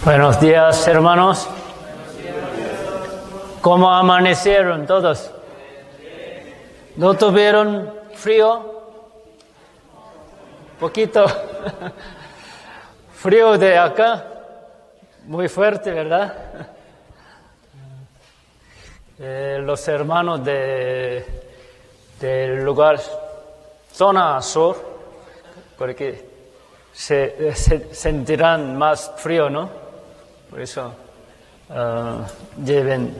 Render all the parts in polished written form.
Buenos días, hermanos. ¿Cómo amanecieron todos? ¿No tuvieron frío? Poquito. Frío de acá. Muy fuerte, ¿verdad? Los hermanos del lugar, zona sur, porque se sentirán más frío, ¿no? Por eso lleven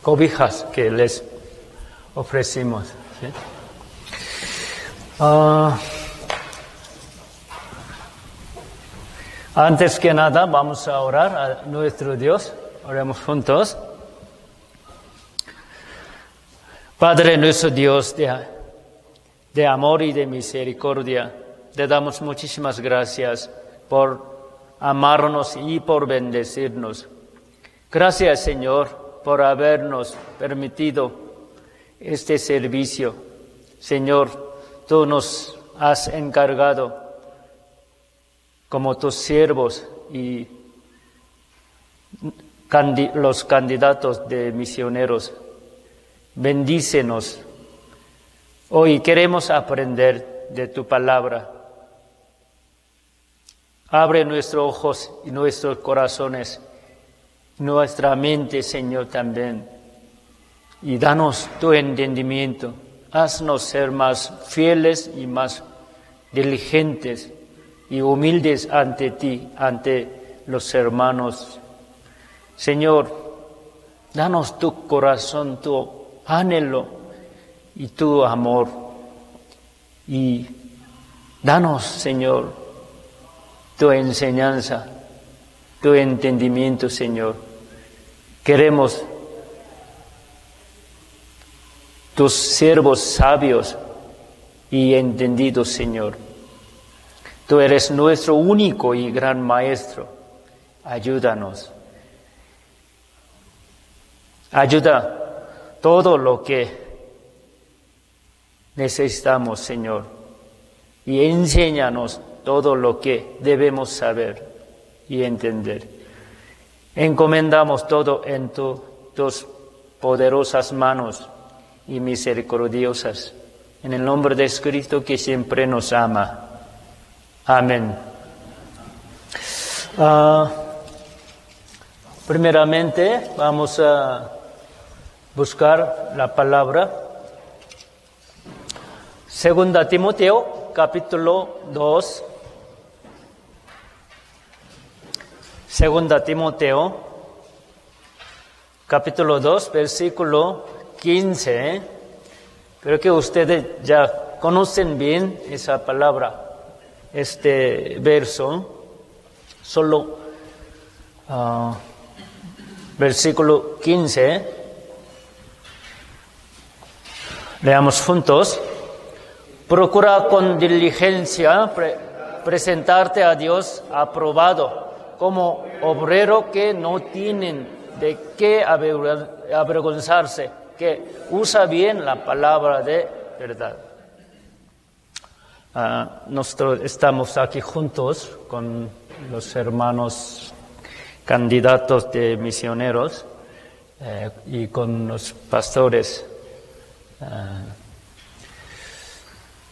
cobijas que les ofrecimos. ¿Sí? Antes que nada, vamos a orar a nuestro Dios. Oremos juntos. Padre nuestro Dios de amor y de misericordia, te damos muchísimas gracias por amarnos y por bendecirnos. Gracias, Señor, por habernos permitido este servicio. Señor, tú nos has encargado como tus siervos y los candidatos de misioneros. Bendícenos. Hoy queremos aprender de tu palabra. Abre nuestros ojos y nuestros corazones, nuestra mente, Señor, también. Y danos tu entendimiento. Haznos ser más fieles y más diligentes y humildes ante ti, ante los hermanos. Señor, danos tu corazón, tu anhelo y tu amor. Y danos, Señor, tu enseñanza, tu entendimiento, Señor. Queremos tus siervos sabios y entendidos, Señor. Tú eres nuestro único y gran Maestro. Ayúdanos. Ayuda todo lo que necesitamos, Señor. Y enséñanos todo lo que debemos saber y entender. Encomendamos todo en tus poderosas manos y misericordiosas, en el nombre de Cristo que siempre nos ama. Amén. Primeramente vamos a buscar la palabra. Segunda Timoteo, capítulo 2. Segunda Timoteo, capítulo 2, versículo 15. Creo que ustedes ya conocen bien esa palabra, este verso. Solo versículo 15. Leamos juntos. Procura con diligencia presentarte a Dios aprobado, como obrero que no tienen de qué avergonzarse, que usa bien la palabra de verdad. Nosotros estamos aquí juntos con los hermanos candidatos de misioneros y con los pastores.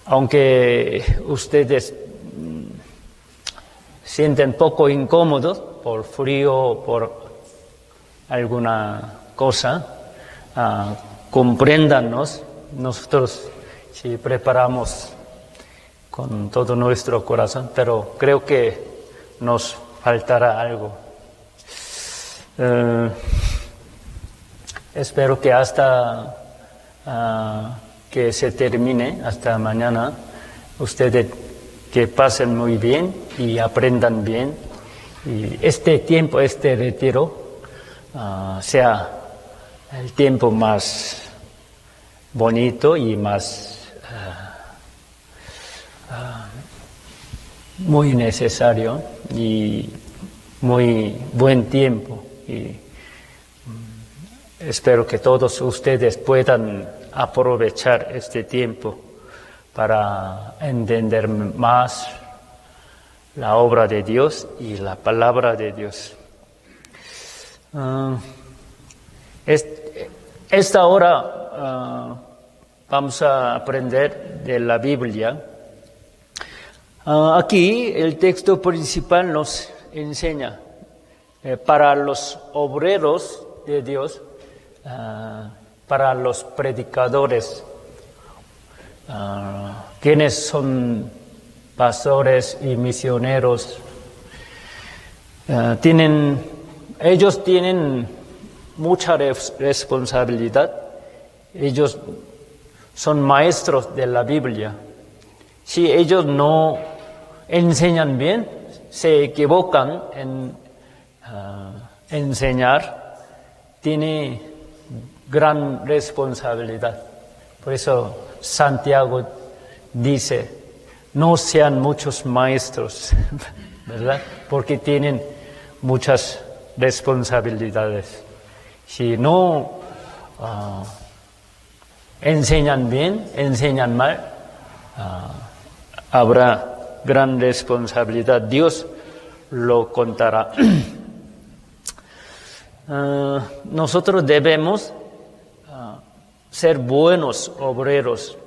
Aunque ustedes sienten poco incómodos por frío o por alguna cosa, compréndanos. Nosotros sí preparamos con todo nuestro corazón, pero creo que nos faltará algo. Espero que hasta que se termine, hasta mañana, ustedes que pasen muy bien y aprendan bien. Y este tiempo, este retiro, sea el tiempo más bonito y más muy necesario y muy buen tiempo. Y espero que todos ustedes puedan aprovechar este tiempo para entender más la obra de Dios y la palabra de Dios. Esta hora vamos a aprender de la Biblia. Aquí el texto principal nos enseña para los obreros de Dios, para los predicadores, quienes son pastores y misioneros, ellos tienen mucha responsabilidad. Ellos son maestros de la Biblia. Si ellos no enseñan bien, se equivocan en enseñar, tiene gran responsabilidad. Por eso Santiago dice, no sean muchos maestros, ¿verdad? Porque tienen muchas responsabilidades. Si no enseñan bien, enseñan mal, habrá gran responsabilidad. Dios lo contará. Nosotros debemos ser buenos obreros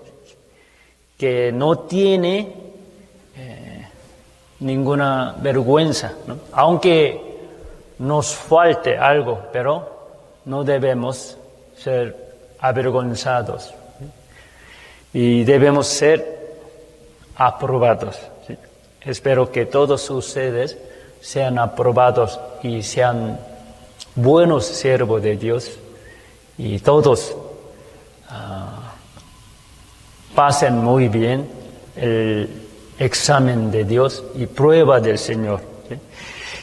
que no tiene ninguna vergüenza, ¿no? Aunque nos falte algo, pero no debemos ser avergonzados, ¿sí? Y debemos ser aprobados, ¿sí? Espero que todos ustedes sean aprobados y sean buenos siervos de Dios y todos pasen muy bien el examen de Dios y prueba del Señor, ¿sí?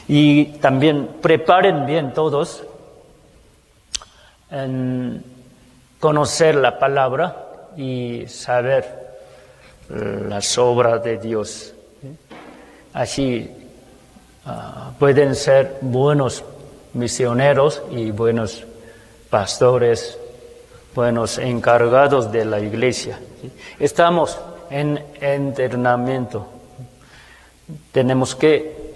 Y también preparen bien todos en conocer la palabra y saber las obras de Dios, ¿sí? Así pueden ser buenos misioneros y buenos pastores, buenos encargados de la iglesia, ¿sí? Estamos en entrenamiento. Tenemos que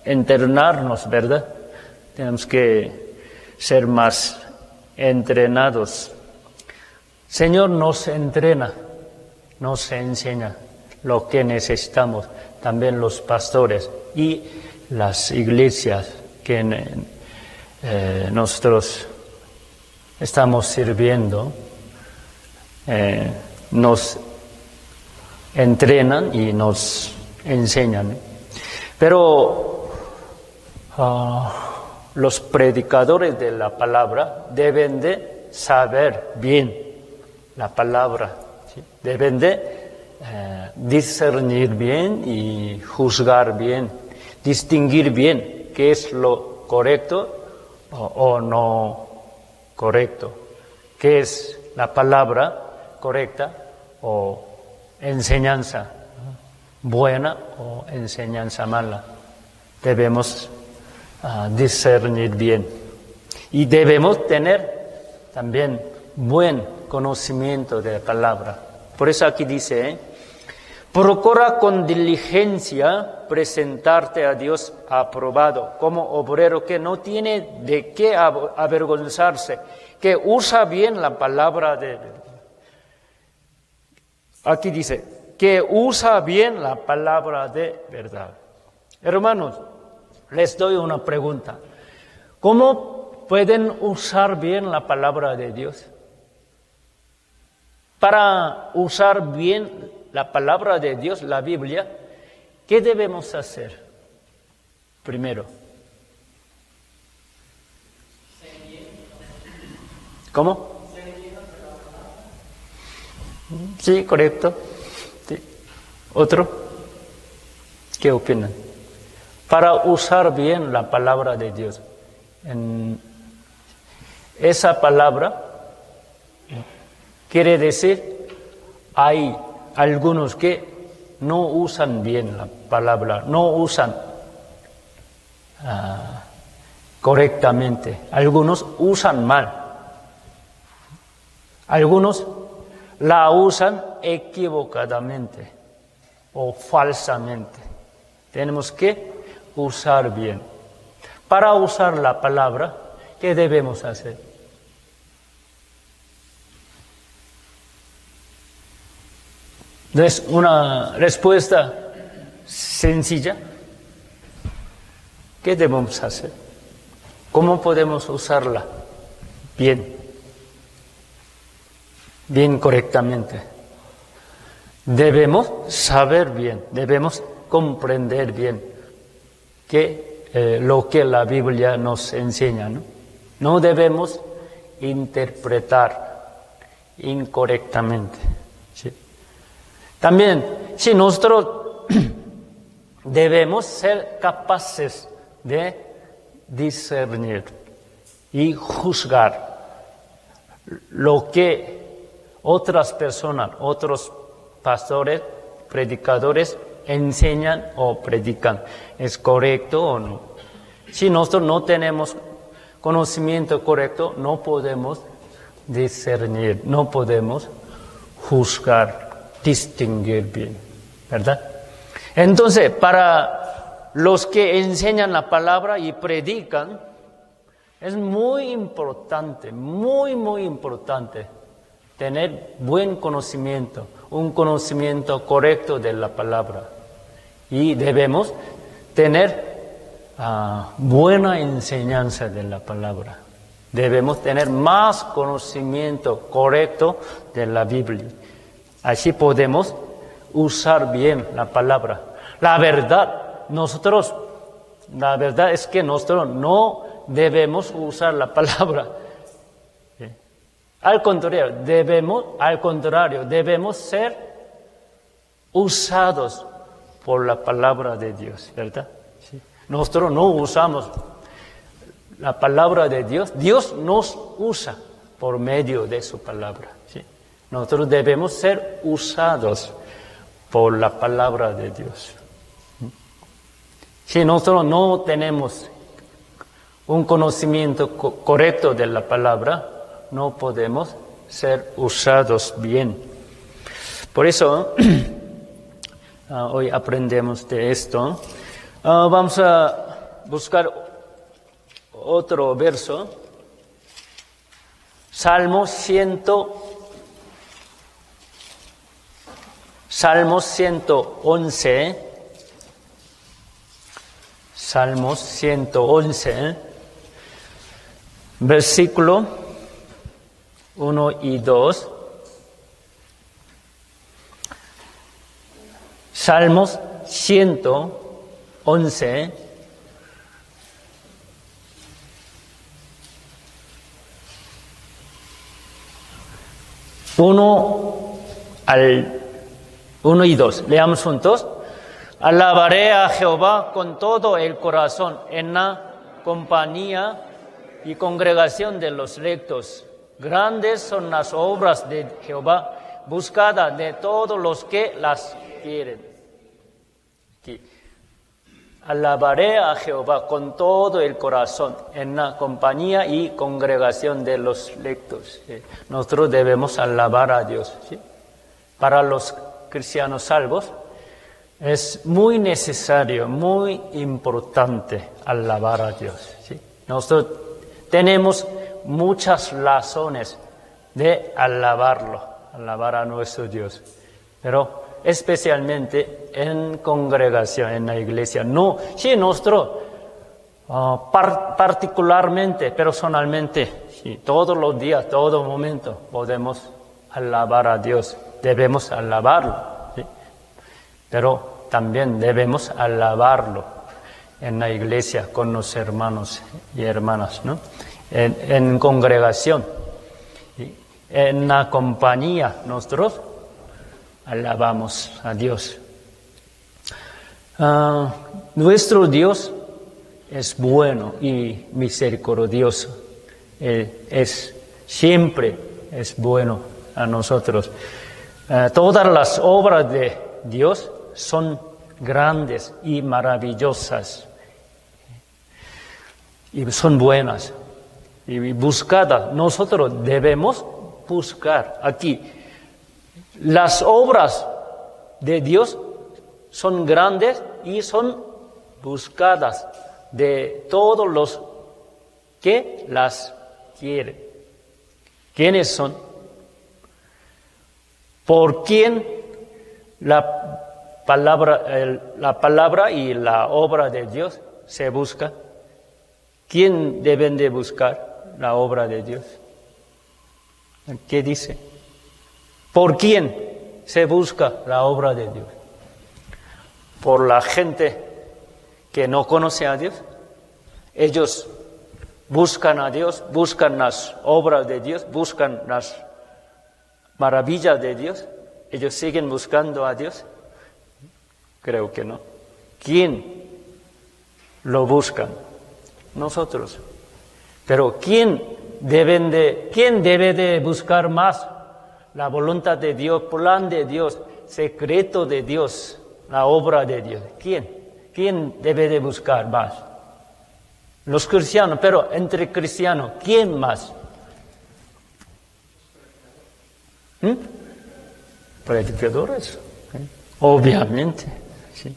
entrenarnos, ¿verdad? Tenemos que ser más entrenados. Señor nos entrena, nos enseña lo que necesitamos, también los pastores y las iglesias que nosotros estamos sirviendo, nos entrenan y nos enseñan. Pero los predicadores de la palabra deben de saber bien la palabra, ¿sí? Deben de discernir bien y juzgar bien, distinguir bien qué es lo correcto o no correcto, qué es la palabra correcta o enseñanza buena o enseñanza mala. Debemos discernir bien y debemos tener también buen conocimiento de la palabra. Por eso aquí dice, procura con diligencia presentarte a Dios aprobado, como obrero que no tiene de qué avergonzarse, que usa bien la palabra de verdad. Aquí dice, que usa bien la palabra de verdad. Hermanos, les doy una pregunta. ¿Cómo pueden usar bien la palabra de Dios? Para usar bien la palabra de Dios, la Biblia, ¿qué debemos hacer? Primero. ¿Cómo? Sí, correcto. Sí. ¿Otro? ¿Qué opinan? Para usar bien la palabra de Dios. Esa palabra quiere decir, hay algunos que no usan bien la palabra, no usan correctamente. Algunos usan mal. Algunos la usan equivocadamente o falsamente. Tenemos que usar bien. Para usar la palabra, ¿qué debemos hacer? ¿No es una respuesta sencilla? ¿Qué debemos hacer? ¿Cómo podemos usarla bien? Bien, correctamente. Debemos saber bien, debemos comprender bien lo que la Biblia nos enseña, ¿no? No debemos interpretar incorrectamente, ¿sí? También, si nosotros debemos ser capaces de discernir y juzgar lo que otras personas, otros pastores, predicadores enseñan o predican. ¿Es correcto o no? Si nosotros no tenemos conocimiento correcto, no podemos discernir, no podemos juzgar, distinguir bien, ¿verdad? Entonces, para los que enseñan la palabra y predican, es muy importante, muy importante tener buen conocimiento, un conocimiento correcto de la palabra. Y debemos tener buena enseñanza de la palabra. Debemos tener más conocimiento correcto de la Biblia. Así podemos usar bien la palabra. La verdad es que nosotros no debemos usar la palabra. Al contrario, debemos ser usados por la palabra de Dios, ¿verdad? Sí. Nosotros no usamos la palabra de Dios, Dios nos usa por medio de su palabra, ¿sí? Nosotros debemos ser usados por la palabra de Dios. Si nosotros no tenemos un conocimiento correcto de la palabra, no podemos ser usados bien. Por eso, hoy aprendemos de esto. Vamos a buscar otro verso. Salmo 111. Salmos 111, versículo 1 y 2. Salmos 111, uno y 2. Leamos juntos. Alabaré a Jehová con todo el corazón en la compañía y congregación de los rectos. Grandes son las obras de Jehová, buscada de todos los que las quieren. Aquí. Alabaré a Jehová con todo el corazón en la compañía y congregación de los rectos. Nosotros debemos alabar a Dios, ¿sí? Para los cristianos salvos es muy necesario, muy importante alabar a Dios, ¿sí? Nosotros tenemos muchas razones de alabar a nuestro Dios, pero especialmente en congregación, en la iglesia. No, sí, nosotros particularmente, personalmente, sí, todos los días, todo momento podemos alabar a Dios, debemos alabarlo, ¿sí? Pero también debemos alabarlo en la iglesia con los hermanos y hermanas, ¿no? En congregación, ¿sí? En la compañía, nosotros alabamos a Dios. Nuestro Dios es bueno y misericordioso. Siempre es bueno a nosotros. Todas las obras de Dios son grandes y maravillosas y son buenas y buscadas. Nosotros debemos buscar aquí las obras de Dios son grandes y son buscadas de todos los que las quieren. ¿Quiénes son? ¿Por quién la palabra y la obra de Dios se busca? ¿Quién deben de buscar la obra de Dios? ¿Qué dice? ¿Por quién se busca la obra de Dios? ¿Por la gente que no conoce a Dios? Ellos buscan a Dios, buscan las obras de Dios, buscan las maravillas de Dios. ¿Ellos siguen buscando a Dios? Creo que no. ¿Quién lo busca? Nosotros. Pero ¿quién debe de buscar más la voluntad de Dios, plan de Dios, secreto de Dios, la obra de Dios? ¿Quién debe de buscar más? Los cristianos, pero entre cristianos, ¿quién más? Predicadores, obviamente. Sí.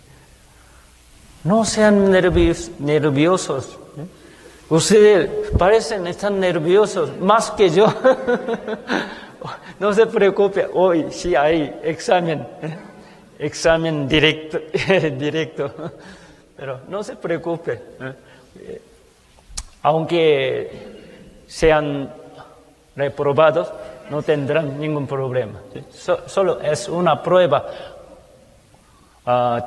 No sean nerviosos. Ustedes parecen estar nerviosos más que yo. No se preocupe, hoy sí hay examen directo. Pero no se preocupe. Aunque sean reprobados, no tendrán ningún problema. Solo es una prueba.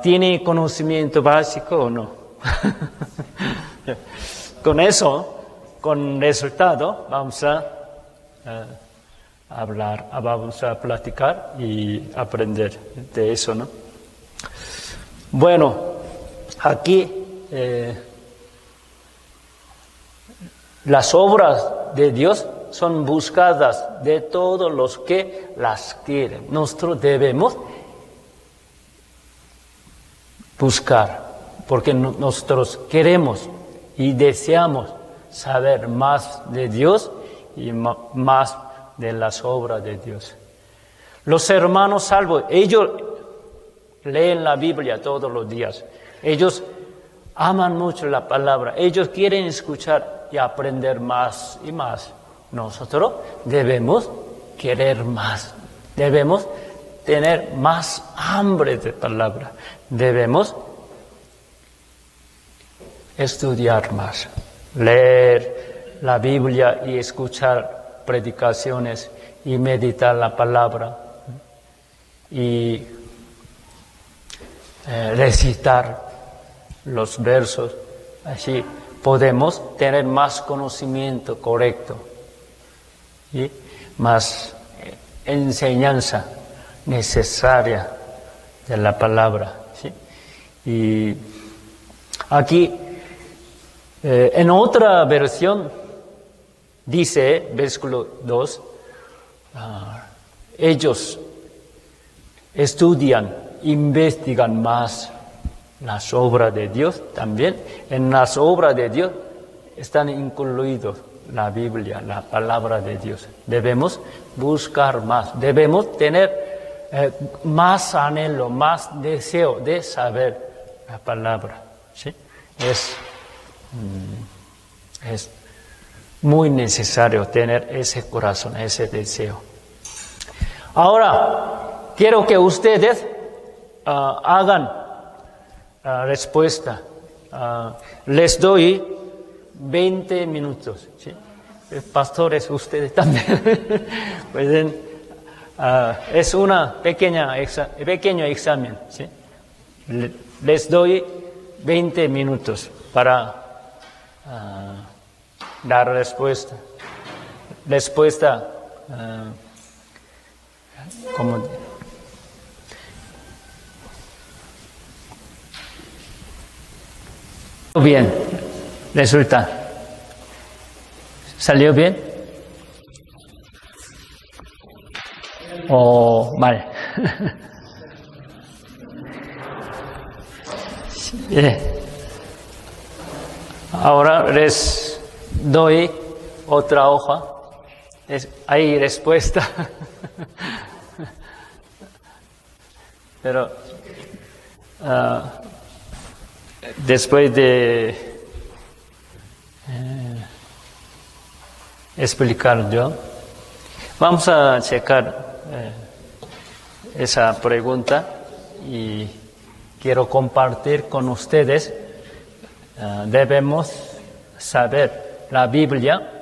¿Tiene conocimiento básico o no? Con eso, con resultado, vamos a hablar, vamos a platicar y aprender de eso, ¿no? Bueno, aquí las obras de Dios son buscadas de todos los que las quieren. Nosotros debemos buscar, porque nosotros queremos y deseamos saber más de Dios y más de las obras de Dios. Los hermanos salvos, ellos leen la Biblia todos los días. Ellos aman mucho la palabra. Ellos quieren escuchar y aprender más y más. Nosotros debemos querer más. Debemos tener más hambre de palabra. Debemos estudiar más, leer la Biblia y escuchar predicaciones y meditar la palabra y recitar los versos. Así podemos tener más conocimiento correcto y más enseñanza necesaria de la palabra. ¿Sí? Y aquí, en otra versión, dice, versículo 2, ellos estudian, investigan más las obras de Dios también. En las obras de Dios están incluidos la Biblia, la palabra de Dios. Debemos buscar más, debemos tener más anhelo, más deseo de saber la palabra. ¿Sí? Es muy necesario tener ese corazón, ese deseo. Ahora, quiero que ustedes hagan respuesta. Les doy 20 minutos. ¿Sí? Pastores, ustedes también pueden. Es una pequeño examen. ¿Sí? Les doy 20 minutos para dar respuesta. Respuesta como bien, resulta. ¿Salió bien? ¿O mal? Ahora les doy otra hoja. Hay respuesta. pero después de explicar yo, vamos a checar esa pregunta y quiero compartir con ustedes. Debemos saber la Biblia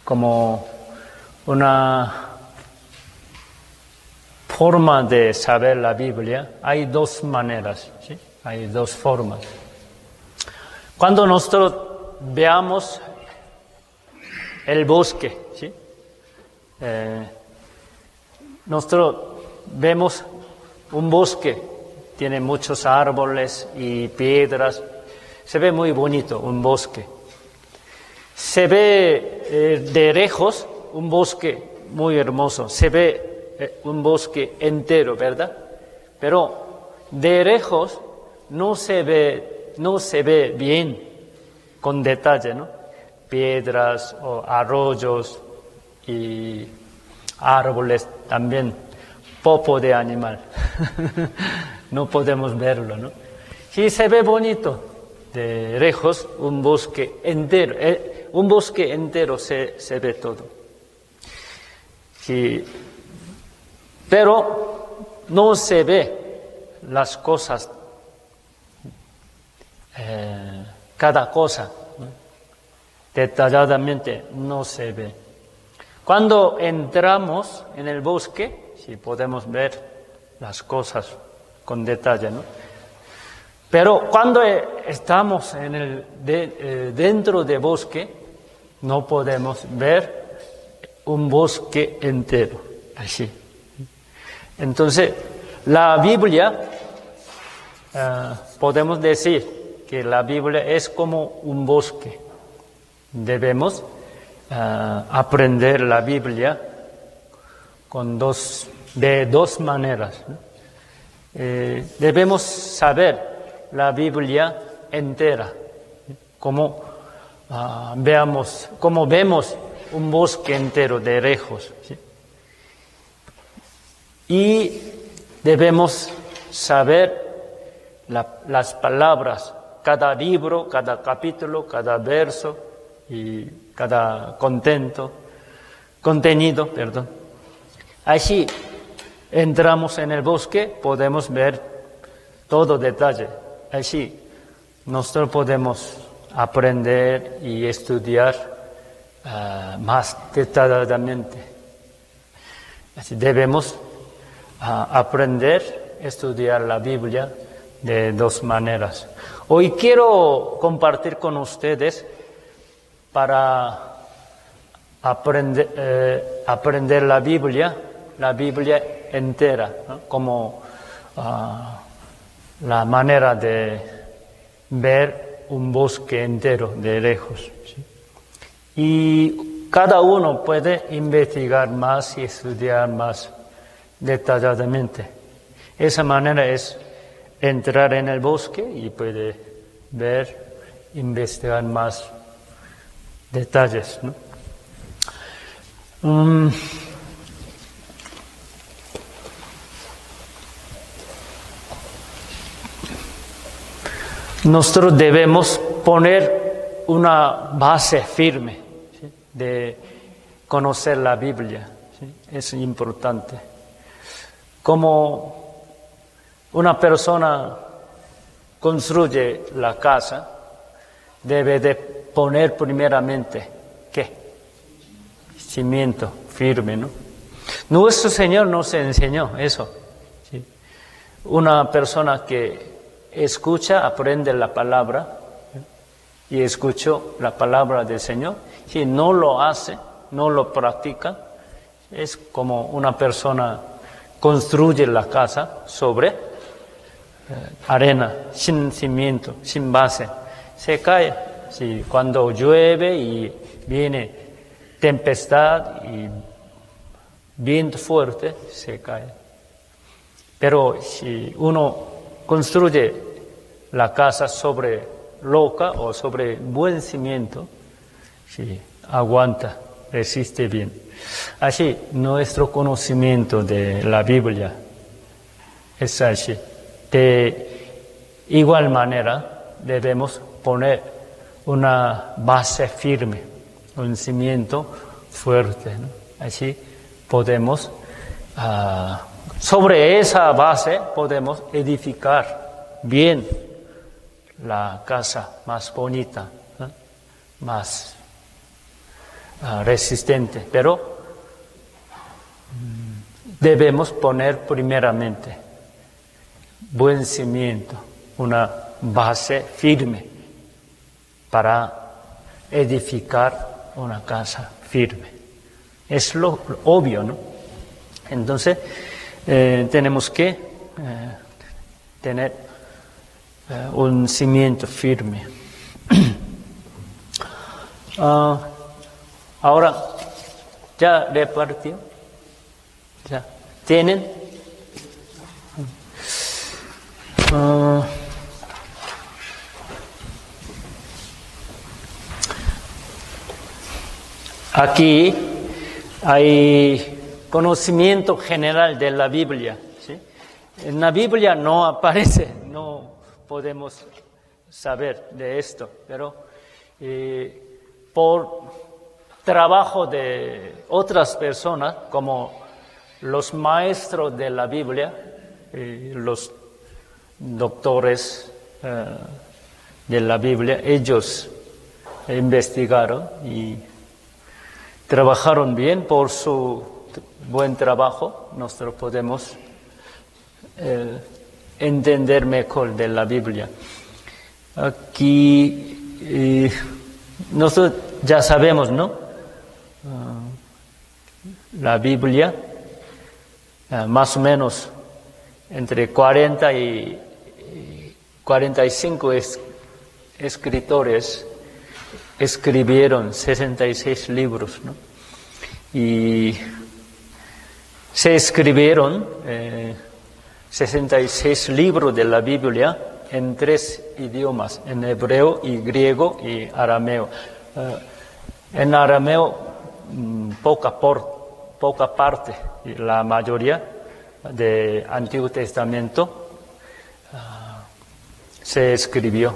como una forma de saber la Biblia. Hay dos maneras, ¿sí? Hay dos formas. Cuando nosotros veamos el bosque, ¿sí? Nosotros vemos un bosque, tiene muchos árboles y piedras, se ve muy bonito un bosque. Se ve de lejos un bosque muy hermoso, se ve un bosque entero, ¿verdad? Pero de lejos no se ve bien, con detalle, ¿no? Piedras o arroyos y árboles también, popo de animal. No podemos verlo, ¿no? Sí se ve bonito de lejos un bosque entero, se ve todo. Sí, pero no se ve las cosas, cada cosa, ¿no? Detalladamente no se ve. Cuando entramos en el bosque, sí podemos ver las cosas con detalle, ¿no? Pero cuando estamos dentro del bosque, no podemos ver un bosque entero, así. Entonces, la Biblia, podemos decir que la Biblia es como un bosque. Debemos aprender la Biblia de dos maneras, ¿no? Debemos saber la Biblia entera, como vemos un bosque entero de lejos, ¿sí? Y debemos saber las palabras, cada libro, cada capítulo, cada verso y cada contenido. Así entramos en el bosque, podemos ver todo detalle. Así nosotros podemos aprender y estudiar más detalladamente. Así debemos aprender, estudiar la Biblia de dos maneras. Hoy quiero compartir con ustedes para aprender la Biblia entera, ¿no? Como la manera de ver un bosque entero de lejos, ¿sí? Y cada uno puede investigar más y estudiar más detalladamente. Esa manera es entrar en el bosque y puede ver, investigar más detalles, ¿no? Nosotros debemos poner una base firme, ¿sí? De conocer la Biblia, ¿sí? Es importante. Como una persona construye la casa, debe de poner primeramente, ¿qué? Cimiento firme, ¿no? Nuestro Señor nos enseñó eso, ¿sí? Una persona que escucha, aprende la palabra, ¿sí? Y escuchó la palabra del Señor, si no lo hace, no lo practica, es como una persona construye la casa sobre arena, sin cimiento, sin base, se cae. Sí, cuando llueve y viene tempestad y viento fuerte, se cae. Pero si uno construye la casa sobre roca o sobre buen cimiento, sí, aguanta resiste bien. Así, nuestro conocimiento de la Biblia es así. De igual manera, debemos poner una base firme, un cimiento fuerte, ¿no? Así podemos, sobre esa base podemos edificar bien la casa más bonita, ¿no? Más resistente, pero debemos poner primeramente buen cimiento, una base firme para edificar una casa firme. Es lo obvio, ¿no? Entonces, tenemos que tener un cimiento firme. Ahora, ¿ya repartió? ¿Ya tienen? Aquí hay conocimiento general de la Biblia, ¿sí? En la Biblia no aparece, no podemos saber de esto, pero por trabajo de otras personas, como los maestros de la Biblia, los doctores de la Biblia, ellos investigaron y trabajaron bien. Por su buen trabajo, nosotros podemos entender mejor de la Biblia. Aquí nosotros ya sabemos, ¿no? La Biblia, más o menos entre 40 y 45 escritores escribieron 66 libros, ¿no? Y se escribieron 66 libros de la Biblia en 3 idiomas, en hebreo y griego y arameo. En arameo poca parte, la mayoría del Antiguo Testamento se escribió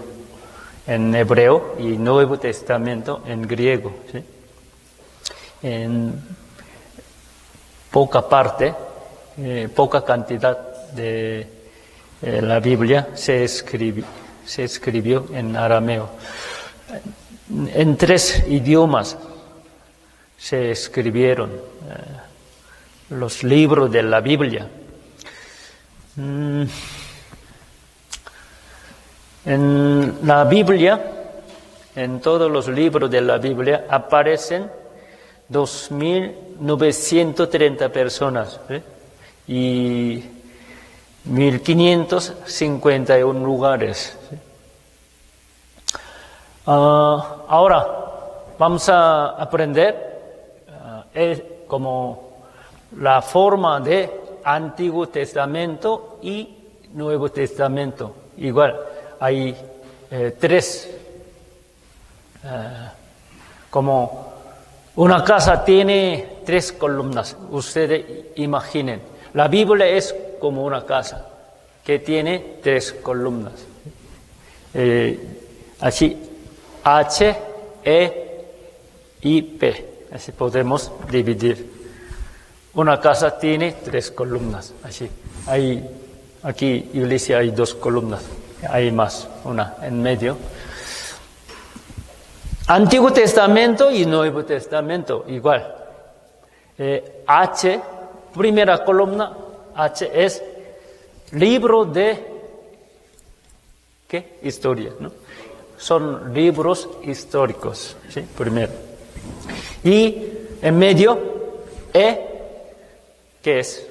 en hebreo y Nuevo Testamento en griego, ¿sí? En poca parte, poca cantidad de la Biblia se escribió en arameo. En 3 idiomas se escribieron los libros de la Biblia. En la Biblia, en todos los libros de la Biblia, aparecen 2.930 personas, ¿sí? Y 1.551 lugares, ¿sí? Ahora vamos a aprender como la forma de Antiguo Testamento y Nuevo Testamento. Igual hay 3, como una casa tiene 3 columnas. Ustedes imaginen, la Biblia es como una casa que tiene 3 columnas. Así, H, E y P. Así podemos dividir. Una casa tiene 3 columnas. Así, aquí iglesia hay 2 columnas. Hay más, una en medio. Antiguo Testamento y Nuevo Testamento, igual. H, primera columna, H es libro de, ¿qué? Historia, ¿no? Son libros históricos, ¿sí? Primero. Y en medio, E, ¿qué es?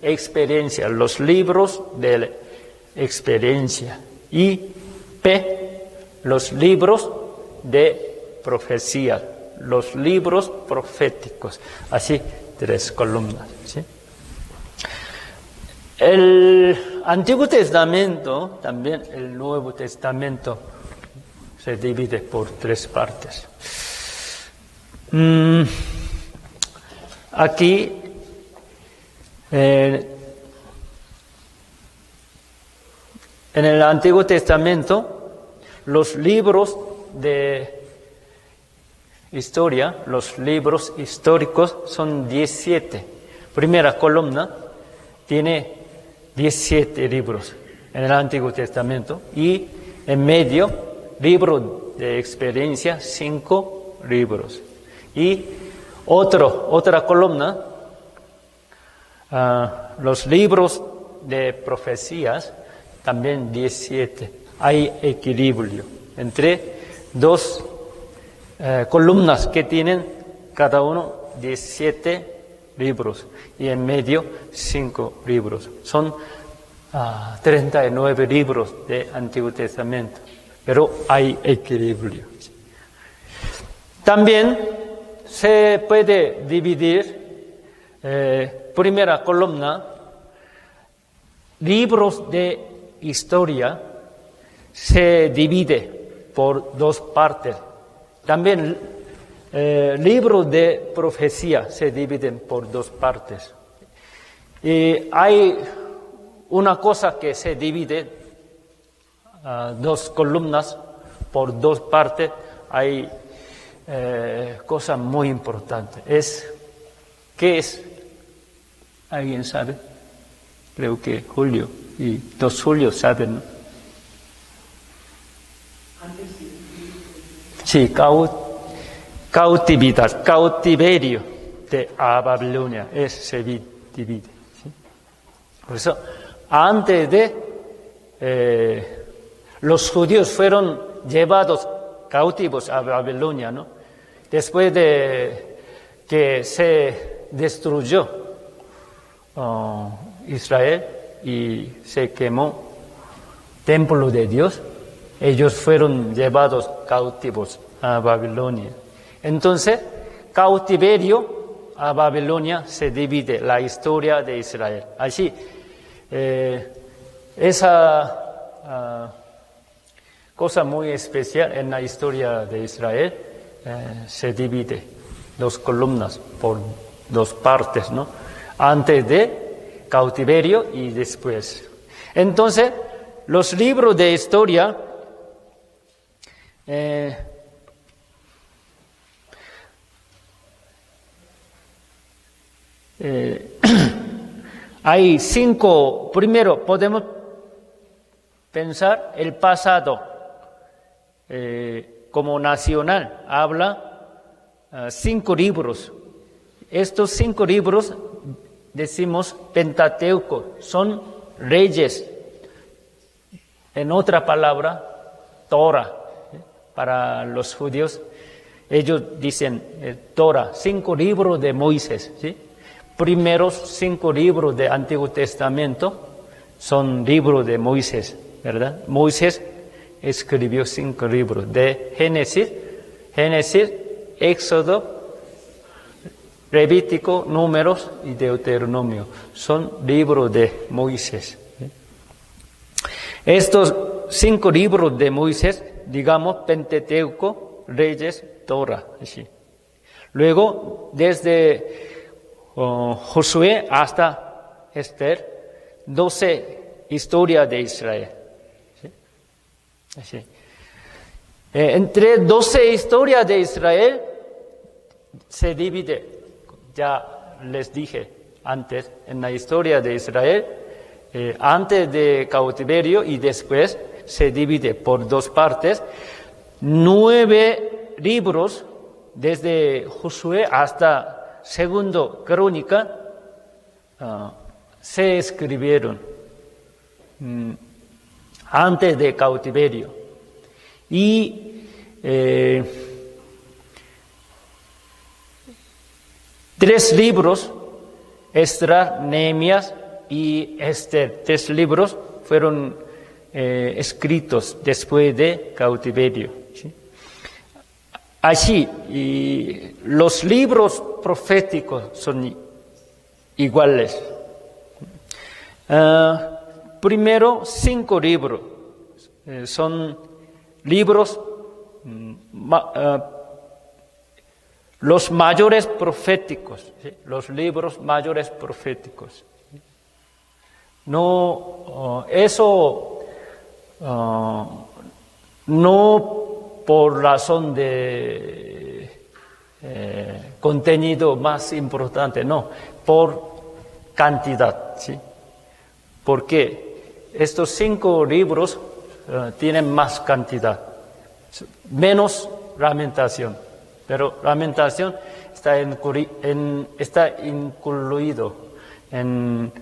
Experiencia, los libros de experiencia. Y P, los libros de profecía, los libros proféticos. Así, 3 columnas, ¿sí? El Antiguo Testamento, también el Nuevo Testamento, se divide por 3 partes. Aquí en el Antiguo Testamento, los libros de historia, los libros históricos son 17. Primera columna tiene 17 libros en el Antiguo Testamento y en medio, libro de experiencia, 5 libros. Y otra columna, los libros de profecías, también 17. Hay equilibrio entre dos columnas que tienen cada uno 17 libros y en medio 5 libros. Son 39 libros de Antiguo Testamento, pero hay equilibrio. También se puede dividir primera columna, libros de historia, se divide por 2 partes. También libros de profecía se dividen por 2 partes. Y hay una cosa que se divide, 2 columnas por 2 partes, hay cosa muy importante. ¿Qué es? ¿Alguien sabe? Creo que Julio y 2 Julio saben, ¿no? Sí, cautividad, cautiverio de Babilonia, se divide. ¿Sí? Por eso, antes de los judíos fueron llevados cautivos a Babilonia, ¿no? Después de que se destruyó Israel y se quemó el templo de Dios, ellos fueron llevados cautivos a Babilonia. Entonces, cautiverio a Babilonia se divide la historia de Israel. Así, esa cosa muy especial en la historia de Israel se divide 2 columnas por 2 partes, ¿no? Antes de cautiverio y después. Entonces, los libros de historia hay 5, primero podemos pensar el pasado como nacional, habla 5 libros. Estos 5 libros, decimos Pentateuco, son reyes. En otra palabra, Torah. Para los judíos, ellos dicen Torah, 5 libros de Moisés, ¿sí? Primeros 5 libros del Antiguo Testamento son libros de Moisés, ¿verdad? Moisés escribió 5 libros de Génesis, Éxodo, Levítico, Números y Deuteronomio. Son libros de Moisés. ¿Sí? Estos 5 libros de Moisés, digamos, Pentateuco, Reyes, Torah. ¿Sí? Luego, desde Josué hasta Esther, 12 historias de Israel. ¿Sí? Así. Entre 12 historias de Israel se divide, ya les dije antes, en la historia de Israel, antes de cautiverio y después se divide por 2 partes. 9 libros, desde Josué hasta Segundo Crónica, se escribieron antes de cautiverio. Y 3 libros, Esdras, Nehemías y Esther, 3 libros fueron escritos después de cautiverio. ¿Sí? Así, y los libros proféticos son iguales. Primero, 5 libros. Son libros los mayores proféticos, ¿sí? Los libros mayores proféticos. No, eso no por razón de contenido más importante, no, por cantidad, ¿sí? Porque estos 5 libros tienen más cantidad, menos Lamentación, pero Lamentación está incluido en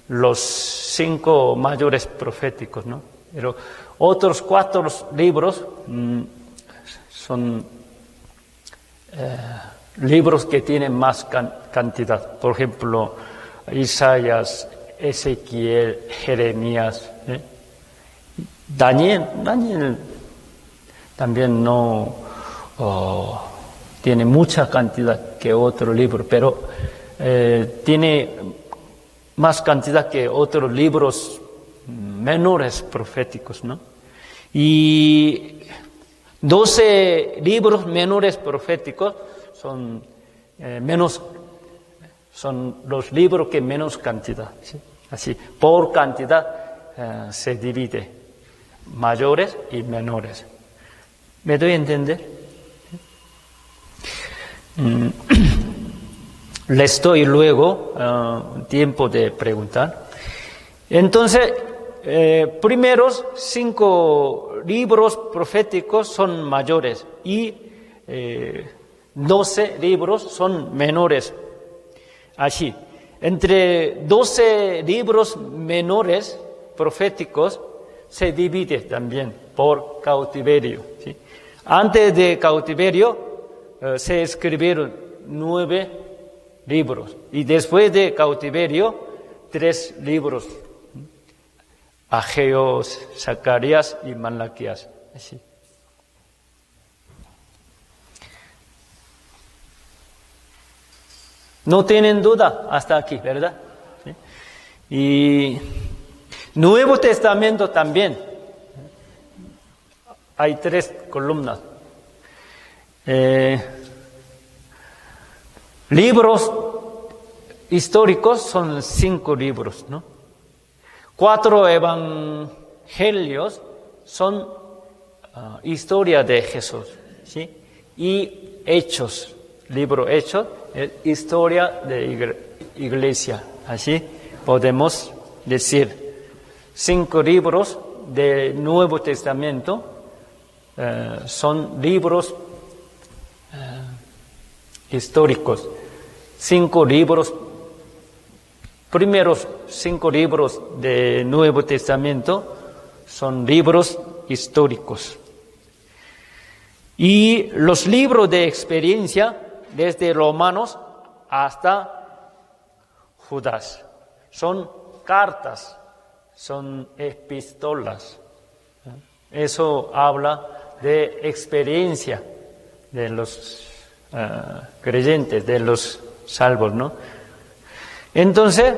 los 5 mayores proféticos, ¿no? Pero otros 4 libros son libros que tienen más cantidad. Por ejemplo, Isaías, Ezequiel, Jeremías, Daniel también no tiene mucha cantidad que otro libro, pero tiene más cantidad que otros libros menores proféticos, ¿no? Y 12 libros menores proféticos son los libros que menos cantidad, ¿sí? Así, por cantidad se divide, mayores y menores. ¿Me doy a entender? Les doy luego tiempo de preguntar. Entonces, primeros 5 libros proféticos son mayores y 12 libros son menores. Así, entre 12 libros menores proféticos se divide también por cautiverio, ¿sí? Antes de cautiverio se escribieron 9 libros y después de cautiverio 3 libros, Ageo, Zacarías y Malaquías. Así. No tienen duda hasta aquí, ¿verdad? ¿Sí? Y Nuevo Testamento también. Hay 3 columnas. Libros históricos son 5 libros, ¿no? 4 evangelios son historia de Jesús, ¿sí? Y Hechos, libro Hechos, es historia de iglesia. Así podemos decir 5 libros del Nuevo Testamento son libros históricos. 5 libros, primeros 5 libros del Nuevo Testamento son libros históricos. Y los libros de experiencia, desde Romanos hasta Judas, son cartas, son epístolas. Eso habla de experiencia de los creyentes, de los salvos, ¿no? Entonces,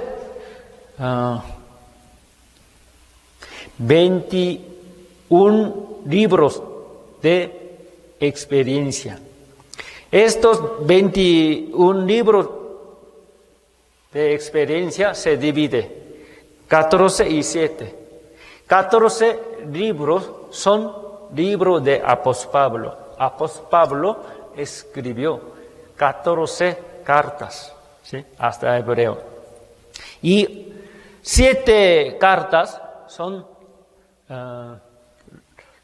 21 libros de experiencia. Estos 21 libros de experiencia se dividen 14 y 7. 14 libros son libros de Apóstol Pablo. Apóstol Pablo escribió 14 cartas, ¿sí? Hasta hebreo. Y 7 cartas son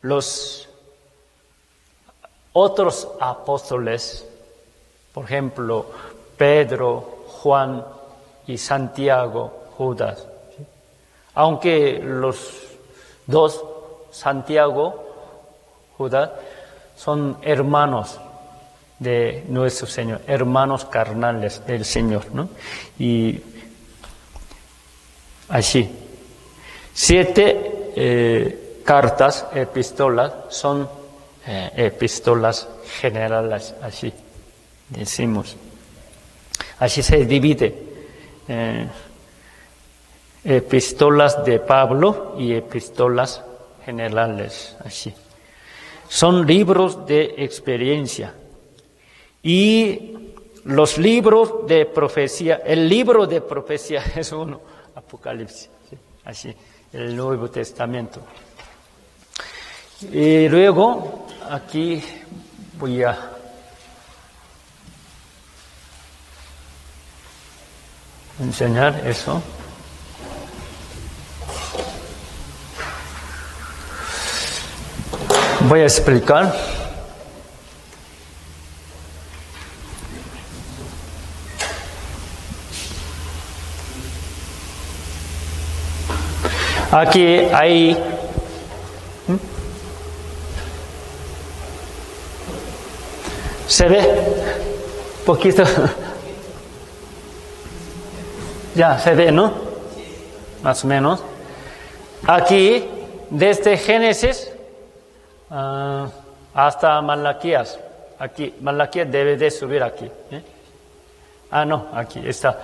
los otros apóstoles, por ejemplo, Pedro, Juan y Santiago, Judas, ¿sí? Aunque los 2, Santiago, Judas, son hermanos de nuestro Señor, hermanos carnales del Señor, ¿no? Y así, 7 cartas, epístolas, son epístolas generales, así decimos. Así se divide epístolas de Pablo y epístolas generales, así. Son libros de experiencia. Y los libros de profecía, el libro de profecía es uno, Apocalipsis, ¿sí? Así, el Nuevo Testamento. Y luego, aquí voy a enseñar eso. Voy a explicar. Aquí hay ¿se ve? Poquito. Ya se ve, ¿no? Más o menos. Aquí, desde Génesis hasta Malaquías. Aquí, Malaquías debe de subir aquí. No, aquí está.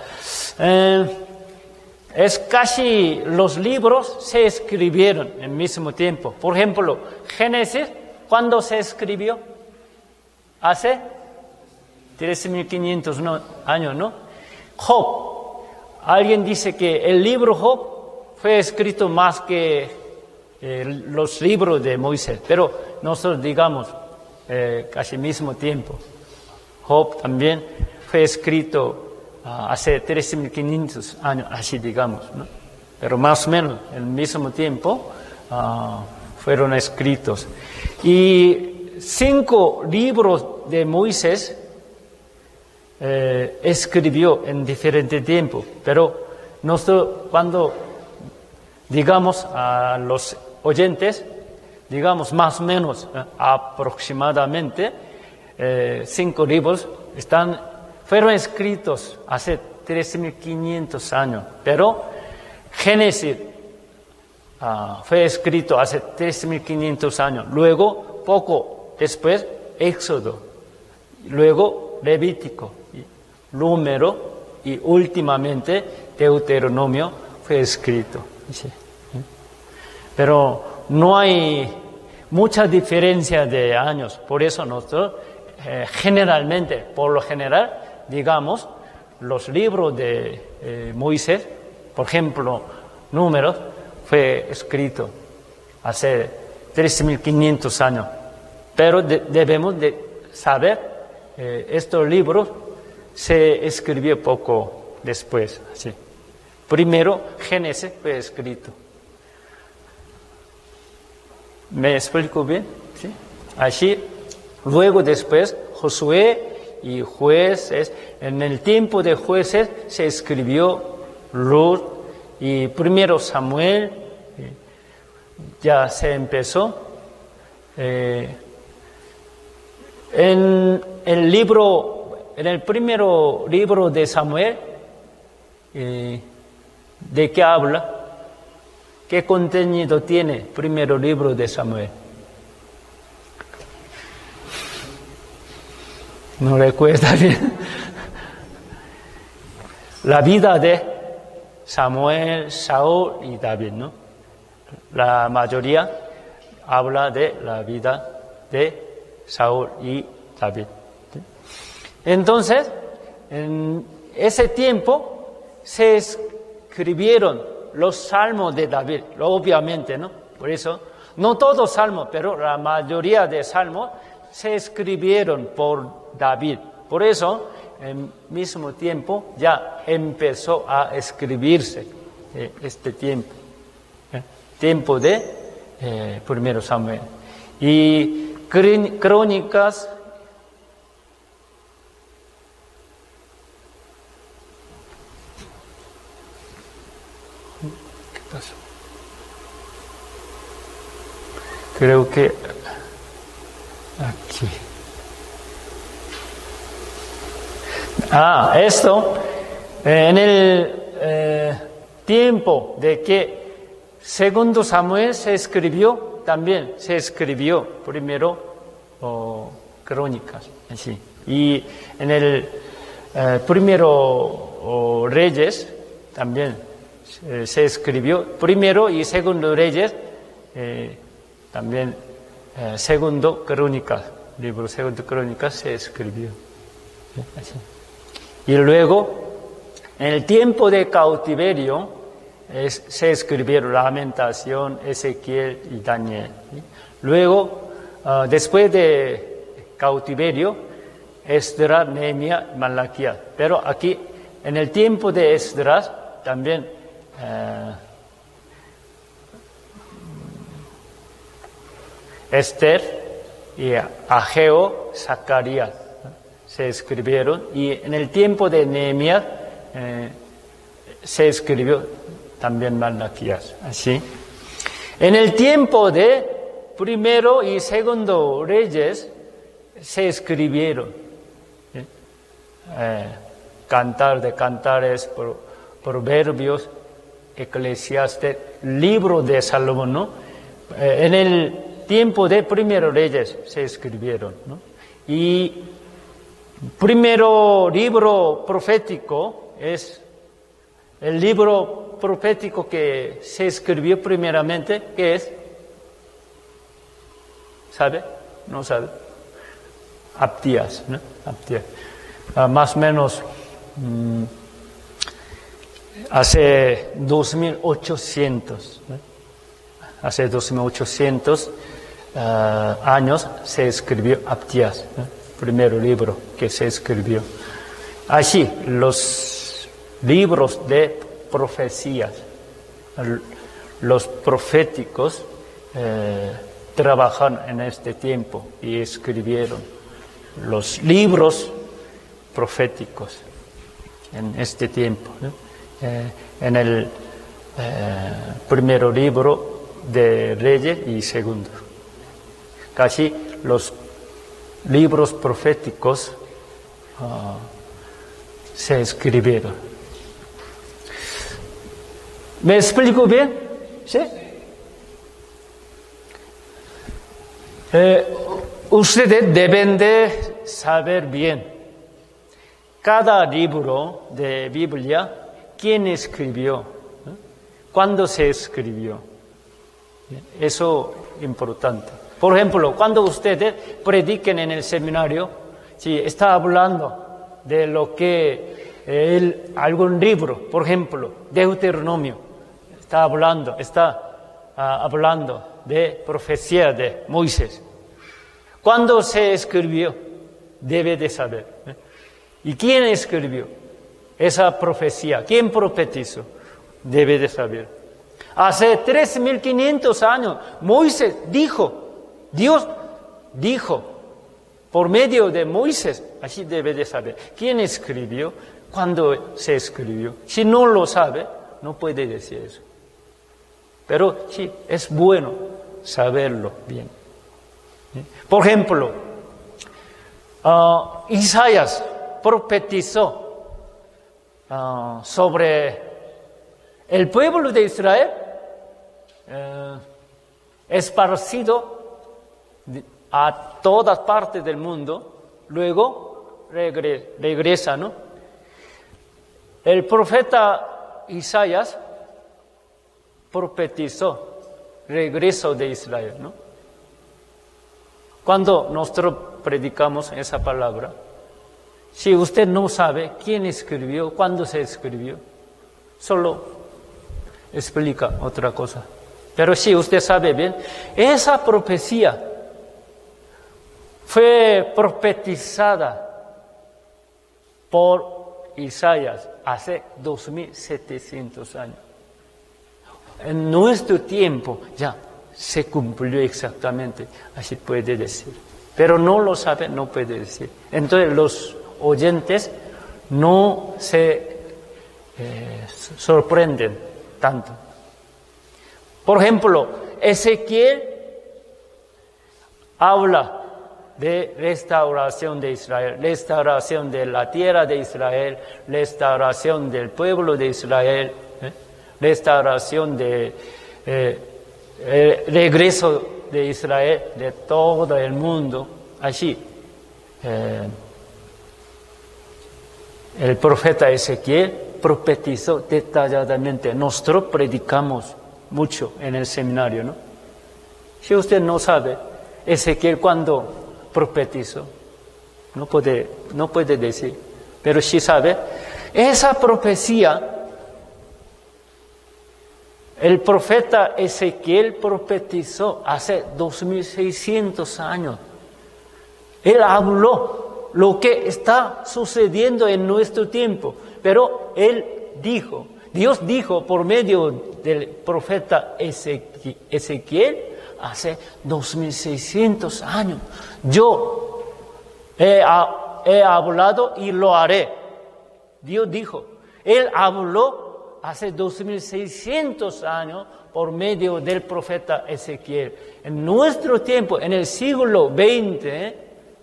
Es casi los libros se escribieron al mismo tiempo. Por ejemplo, Génesis, ¿cuándo se escribió? Hace 3.500 años, ¿no? Job. Alguien dice que el libro Job fue escrito más que los libros de Moisés, pero nosotros digamos casi mismo tiempo. Job también fue escrito hace 3.500 años, así digamos, ¿no? Pero más o menos al mismo tiempo fueron escritos. Y 5 libros de Moisés escribió en diferente tiempo, pero nosotros cuando digamos a los oyentes, digamos más o menos aproximadamente 5 libros fueron escritos hace 3.500 años, pero Génesis fue escrito hace 3.500 años, luego poco después Éxodo, luego Levítico, Número y últimamente Deuteronomio fue escrito. ¿Sí? Pero no hay mucha diferencia de años, por eso nosotros generalmente, por lo general, digamos, los libros de Moisés, por ejemplo, Números, fue escrito hace 3.500 años, pero debemos de saber, estos libros se escribió poco después, así. Primero, Génesis fue escrito. ¿Me explico bien? ¿Sí? Así, luego después, Josué y Jueces. En el tiempo de Jueces se escribió Ruth y primero Samuel. Ya se empezó. En el primer libro de Samuel, ¿de qué habla? ¿Qué contenido tiene el primer libro de Samuel? No recuerda bien. La vida de Samuel, Saúl y David, ¿no? La mayoría habla de la vida de Saúl y David. ¿Sí? Entonces, en ese tiempo se escribieron los salmos de David, obviamente, ¿no? Por eso, no todos salmos, pero la mayoría de salmos se escribieron por David. Por eso, al mismo tiempo, ya empezó a escribirse este tiempo, tiempo de primero Samuel. Y Crónicas, ¿qué pasó? Creo que aquí. Esto, en el tiempo de que segundo Samuel se escribió, también se escribió primero Crónicas, así. Y en el primero Reyes también se escribió, primero y segundo Reyes, también segundo Crónicas, libro segundo Crónicas se escribió. Así. Y luego, en el tiempo de cautiverio, se escribieron Lamentación, Ezequiel y Daniel. Luego, después de cautiverio, Esdras, Nehemías, Malaquías. Pero aquí, en el tiempo de Esdras, también Esther y Ageo, Zacarías se escribieron, y en el tiempo de Nehemías se escribió también Malaquías. Así. En el tiempo de primero y segundo Reyes se escribieron Cantar de Cantares, Proverbios, Eclesiastes, libro de Salomón, ¿no? En el tiempo de primero Reyes se escribieron, ¿no? Y primero libro profético es el libro profético que se escribió primeramente, ¿qué es? ¿Sabe? ¿No sabe? Abdías, ¿no? Abdías. Más o menos hace 2800, ¿no? Hace 2800 años se escribió Abdías, ¿no? Primer libro que se escribió. Así, los libros de profecías, los proféticos trabajaron en este tiempo y escribieron los libros proféticos en este tiempo, ¿no? En el primer libro de Reyes y segundo. Casi los libros proféticos se escribieron. ¿Me explico bien? ¿Sí? Ustedes deben de saber bien cada libro de Biblia, quién escribió, ¿no? ¿Cuándo se escribió? Eso es importante. Por ejemplo, cuando ustedes prediquen en el seminario, si está hablando de lo que algún libro, por ejemplo, Deuteronomio, está hablando de profecía de Moisés. ¿Cuándo se escribió? Debe de saber, ¿eh? ¿Y quién escribió esa profecía? ¿Quién profetizó? Debe de saber. Hace 3500 años, Moisés dijo, Dios dijo, por medio de Moisés, así debe de saber. ¿Quién escribió? ¿Cuándo se escribió? Si no lo sabe, no puede decir eso. Pero sí, es bueno saberlo bien. Por ejemplo, Isaías profetizó sobre el pueblo de Israel esparcido a todas partes del mundo, luego regresa, ¿no? El profeta Isaías profetizó regreso de Israel, ¿no? Cuando nosotros predicamos esa palabra, si usted no sabe quién escribió, cuándo se escribió, solo explica otra cosa. Pero si usted sabe bien, esa profecía fue profetizada por Isaías hace 2700 años. En nuestro tiempo ya se cumplió exactamente, así puede decir. Pero no lo sabe, no puede decir. Entonces los oyentes no se sorprenden tanto. Por ejemplo, Ezequiel habla de restauración de Israel, restauración de la tierra de Israel, restauración del pueblo de Israel, restauración de regreso de Israel de todo el mundo. Así, el profeta Ezequiel profetizó detalladamente. Nosotros predicamos mucho en el seminario, ¿no? Si usted no sabe, Ezequiel cuando profetizó, No puede decir, pero sí sabe. Esa profecía, el profeta Ezequiel profetizó hace 2600 años. Él habló lo que está sucediendo en nuestro tiempo, pero él dijo, Dios dijo por medio del profeta Ezequiel hace 2600 años, yo he hablado y lo haré. Dios dijo, Él habló hace 2600 años por medio del profeta Ezequiel. En nuestro tiempo, en el siglo XX,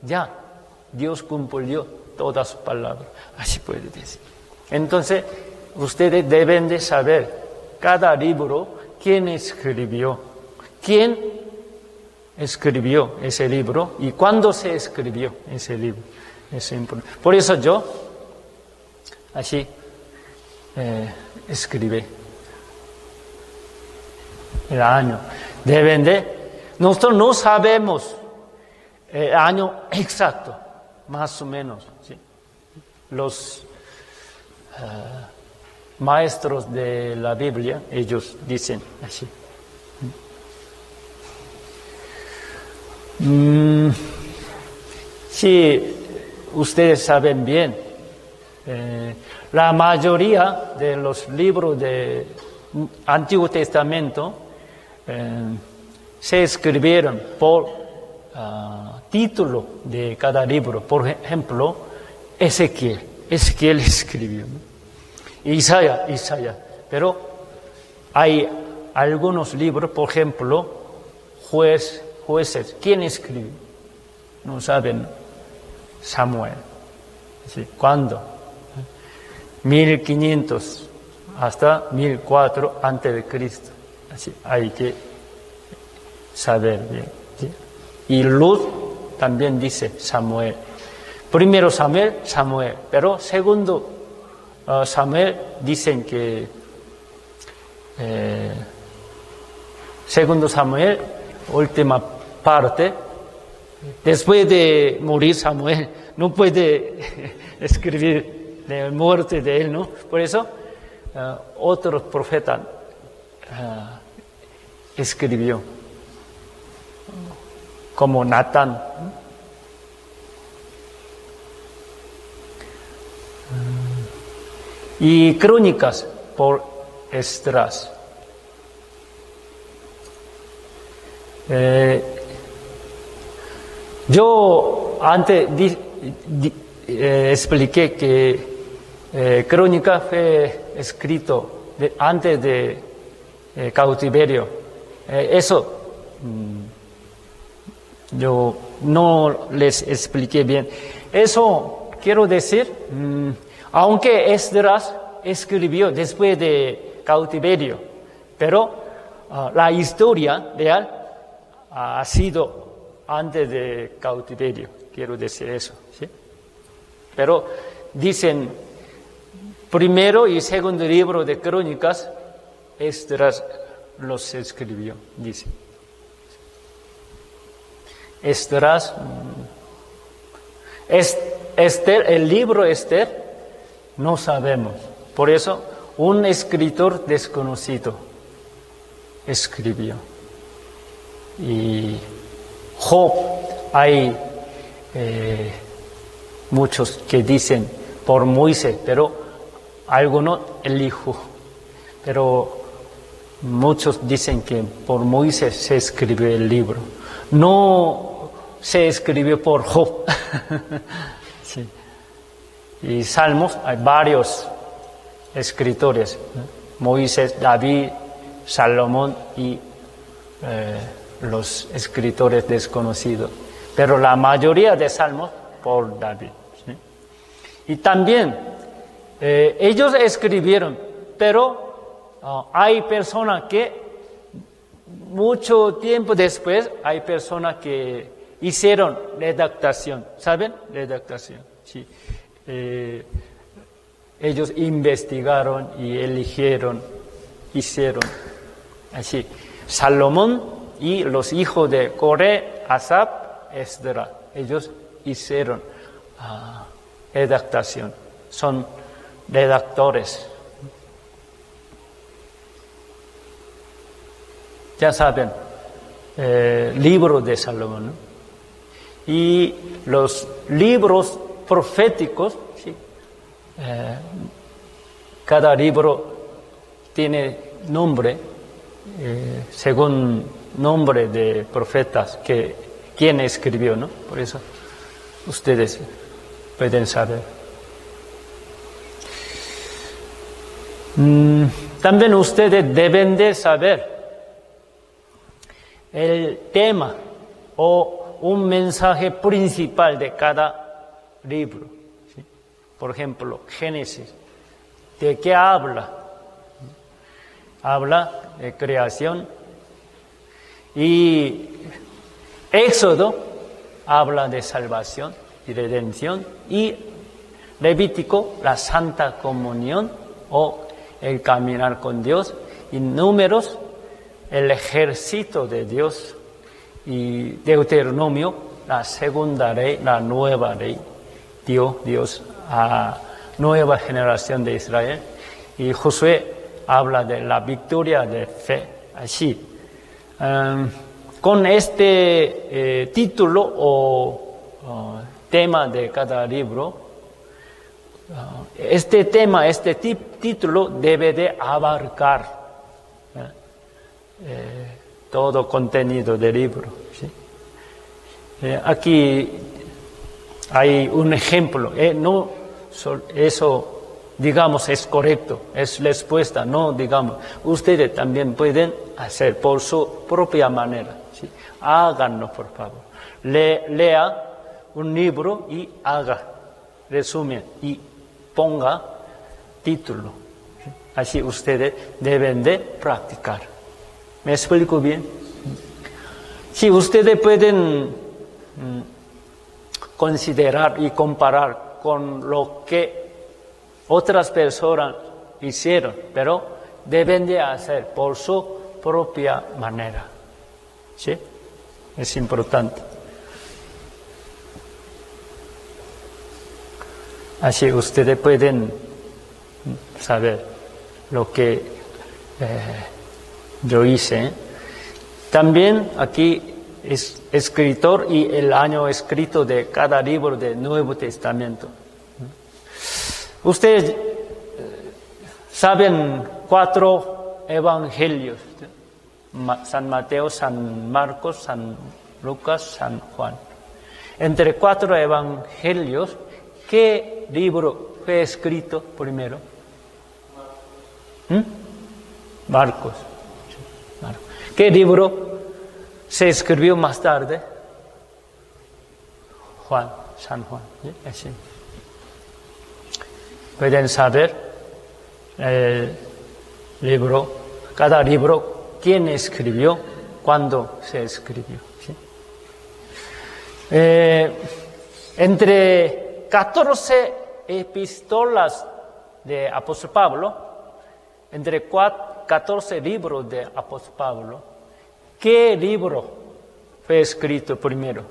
ya Dios cumplió todas sus palabras. Así puede decir. Entonces, ustedes deben de saber cada libro quién escribió ese libro y cuándo se escribió ese libro. Es importante. Por eso yo así escribí el año. Nosotros no sabemos el año exacto, más o menos. ¿Sí? Los maestros de la Biblia, ellos dicen así. Sí, ustedes saben bien, la mayoría de los libros del Antiguo Testamento se escribieron por título de cada libro. Por ejemplo, Ezequiel escribió, ¿no? Isaías, pero hay algunos libros, por ejemplo, Jueces. ¿Quién escribió? No saben. Samuel. ¿Sí? ¿Cuándo? 1500 hasta 1004 antes de Cristo. Así hay que saber bien. ¿Sí? Y Luz también dice Samuel. Primero Samuel, pero segundo Samuel dicen que segundo Samuel, última parte, después de morir Samuel, no puede escribir de la muerte de él, ¿no? Por eso, otros profetas escribió, como Natán. Y Crónicas por Esdras. Yo antes expliqué que Crónica fue escrito antes de cautiverio. Eso yo no les expliqué bien. Eso quiero decir, aunque Esdras escribió después de cautiverio, pero la historia real ha sido antes de cautiverio, quiero decir eso, ¿sí? Pero dicen, primero y segundo libro de Crónicas, Esdras los escribió, dice. Esdras, Esther, el libro Esther, no sabemos. Por eso, un escritor desconocido escribió. Y Job, hay muchos que dicen por Moisés, pero algunos el hijo. Pero muchos dicen que por Moisés se escribió el libro. No se escribió por Job. Sí. Y Salmos, hay varios escritores, ¿no? Moisés, David, Salomón y los escritores desconocidos. Pero la mayoría de Salmos por David. ¿Sí? Y también ellos escribieron, pero hay personas que mucho tiempo después hay personas que hicieron redactación, ¿saben? Redactación, sí. Ellos investigaron y eligieron, hicieron así. Salomón y los hijos de Coré, Asaf, Esdras, ellos hicieron redactación, son redactores. Ya saben, libro de Salomón, ¿no? Y los libros proféticos, ¿sí? Cada libro tiene nombre, según nombre de profetas que quien escribió, ¿no? Por eso ustedes pueden saber. También ustedes deben de saber el tema o un mensaje principal de cada libro, ¿sí? Por ejemplo, Génesis, ¿de qué habla? Habla de creación. Y Éxodo habla de salvación y redención. Y Levítico, la Santa Comunión o el caminar con Dios. Y Números, el ejército de Dios. Y Deuteronomio, la segunda ley, la nueva ley, dio Dios a nueva generación de Israel. Y Josué habla de la victoria de fe. Así, con este título o tema de cada libro, este tema, este título debe de abarcar todo contenido del libro, ¿sí? Aquí hay un ejemplo, no eso digamos es correcto, es respuesta, no digamos, ustedes también pueden hacer por su propia manera, ¿sí? Háganlo por favor, lea un libro y haga resumen y ponga título, ¿sí? Así ustedes deben de practicar. ¿Me explico bien? Si ustedes pueden considerar y comparar con lo que otras personas hicieron, pero deben de hacer por su propia manera, ¿sí? Es importante. Así ustedes pueden saber lo que yo hice. También aquí es escritor y el año escrito de cada libro del Nuevo Testamento. Ustedes saben 4 evangelios: San Mateo, San Marcos, San Lucas, San Juan. Entre 4 evangelios, ¿qué libro fue escrito primero? Marcos. ¿Qué libro se escribió más tarde? Juan, San Juan. ¿Sí? Así. Pueden saber el libro, cada libro, quién escribió, cuándo se escribió. ¿Sí? Entre 14 epístolas de apóstol Pablo, entre 14 libros de apóstol Pablo, ¿qué libro fue escrito primero?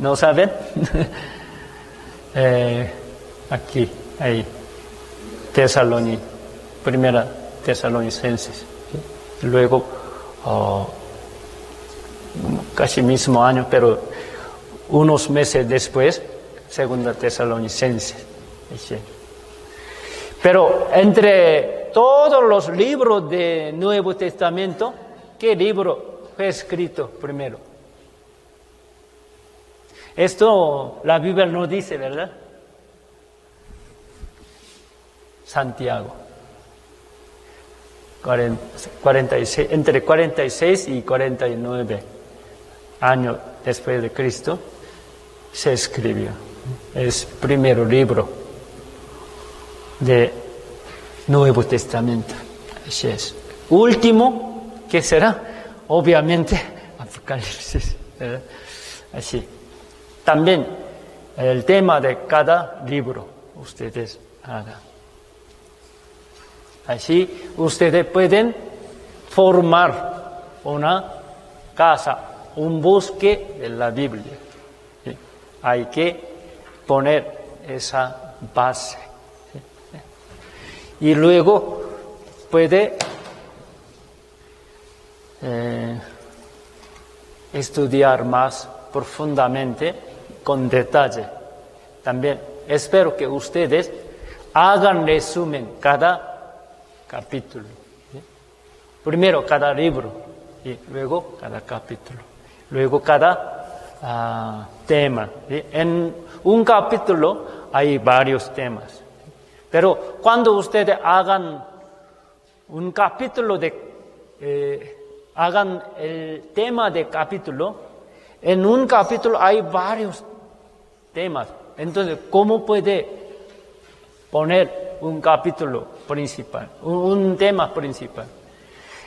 ¿No saben? Aquí, ahí, primera Tesalonicenses. ¿Sí? Luego, casi mismo año, pero unos meses después, segunda Tesalonicenses. ¿Sí? Pero entre todos los libros del Nuevo Testamento, ¿qué libro fue escrito primero? Esto la Biblia no dice, ¿verdad? Santiago. 46, entre 46 y 49 años después de Cristo se escribió. Es el primer libro de Nuevo Testamento. Así es. Último, ¿qué será? Obviamente, Apocalipsis, ¿verdad? Así. También el tema de cada libro ustedes hagan. Así ustedes pueden formar una casa un bosque de la Biblia. ¿Sí? Hay que poner esa base. ¿Sí? Y luego puede estudiar más profundamente, con detalle. También espero que ustedes hagan resumen cada capítulo. ¿Sí? Primero cada libro, y luego cada capítulo, luego cada tema. ¿Sí? En un capítulo hay varios temas. Pero cuando ustedes hagan un capítulo hagan el tema de capítulo, en un capítulo hay varios temas. Entonces, ¿cómo puede poner un capítulo principal, un tema principal?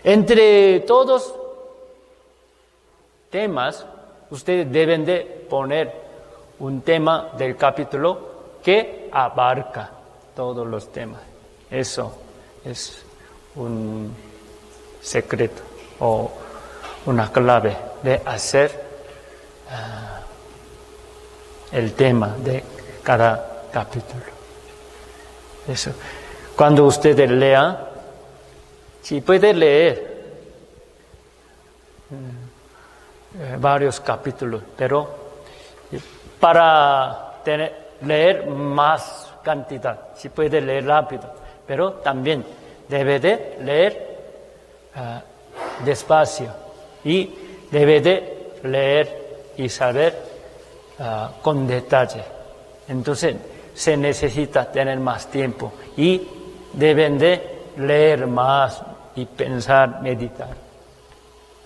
Entre todos temas, ustedes deben de poner un tema del capítulo que abarca todos los temas. Eso es un secreto o una clave de hacer el tema de cada capítulo. Eso. Cuando ustedes lean, si pueden leer varios capítulos, pero para leer más cantidad, si puede leer rápido, pero también debe de leer despacio y debe de leer y saber con detalle. Entonces se necesita tener más tiempo y deben de leer más y pensar, meditar.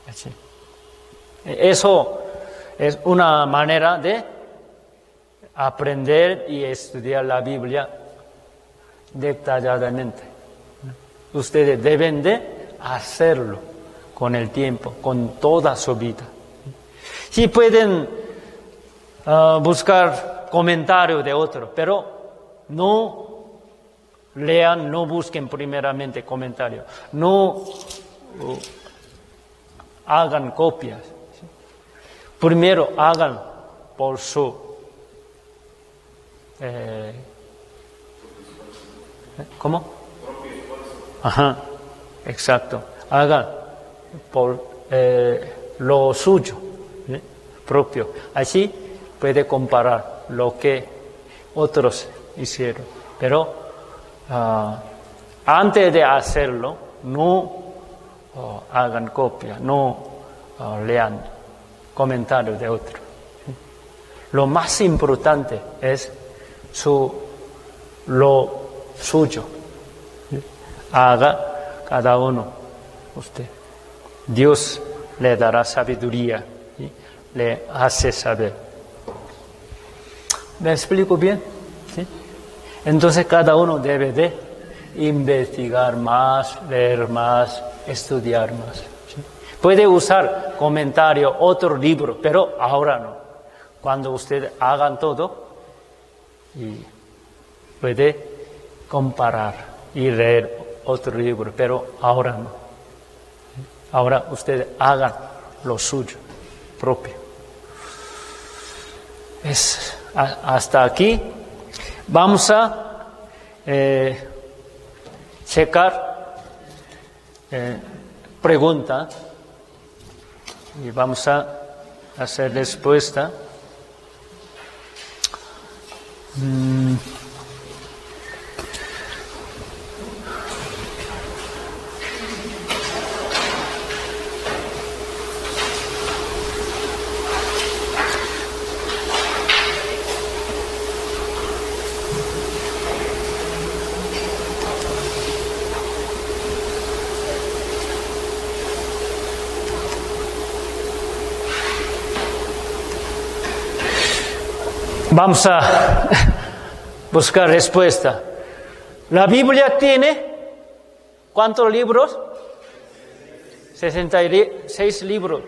Así. Eso es una manera de aprender y estudiar la Biblia detalladamente. Ustedes deben de hacerlo con el tiempo, con toda su vida. Si pueden buscar comentarios de otros, pero no lean, no busquen primeramente comentarios, no hagan copias. ¿Sí? Primero hagan por su ¿cómo? Ajá, exacto. Hagan por lo suyo, ¿sí? Propio. Así puede comparar lo que otros hicieron. Pero antes de hacerlo, no hagan copia, no lean comentarios de otros. ¿Sí? Lo más importante es lo suyo. ¿Sí? Haga cada uno usted. Dios le dará sabiduría, ¿sí? Le hace saber. ¿Me explico bien? ¿Sí? Entonces cada uno debe de investigar más, leer más, estudiar más. ¿Sí? Puede usar comentario, otro libro, pero ahora no. Cuando ustedes hagan todo, y puede comparar y leer otro libro, pero ahora no. ¿Sí? Ahora ustedes hagan lo suyo, propio. Hasta aquí. Vamos a checar preguntas y vamos a hacer respuesta. Vamos a buscar respuesta. La Biblia tiene ¿cuántos libros? 66 libros.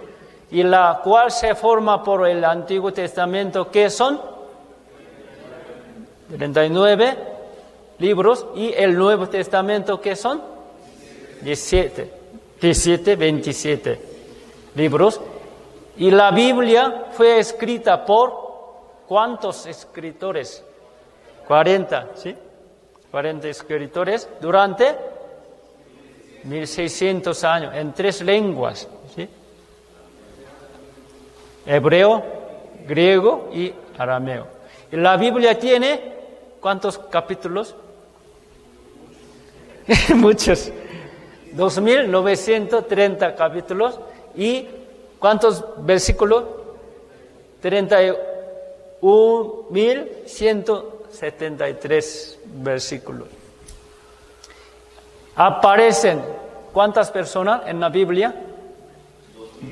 Y la cual se forma por el Antiguo Testamento, ¿qué son? 39 libros. Y el Nuevo Testamento, ¿qué son? 27 libros. Y la Biblia fue escrita por ¿cuántos escritores? 40, ¿sí? 40 escritores durante 1600 años, en 3 lenguas, ¿sí? Hebreo, griego y arameo. Y la Biblia tiene, ¿cuántos capítulos? Muchos. 2930 capítulos. ¿Y cuántos versículos? 31.173 versículos. Aparecen ¿cuántas personas en la Biblia?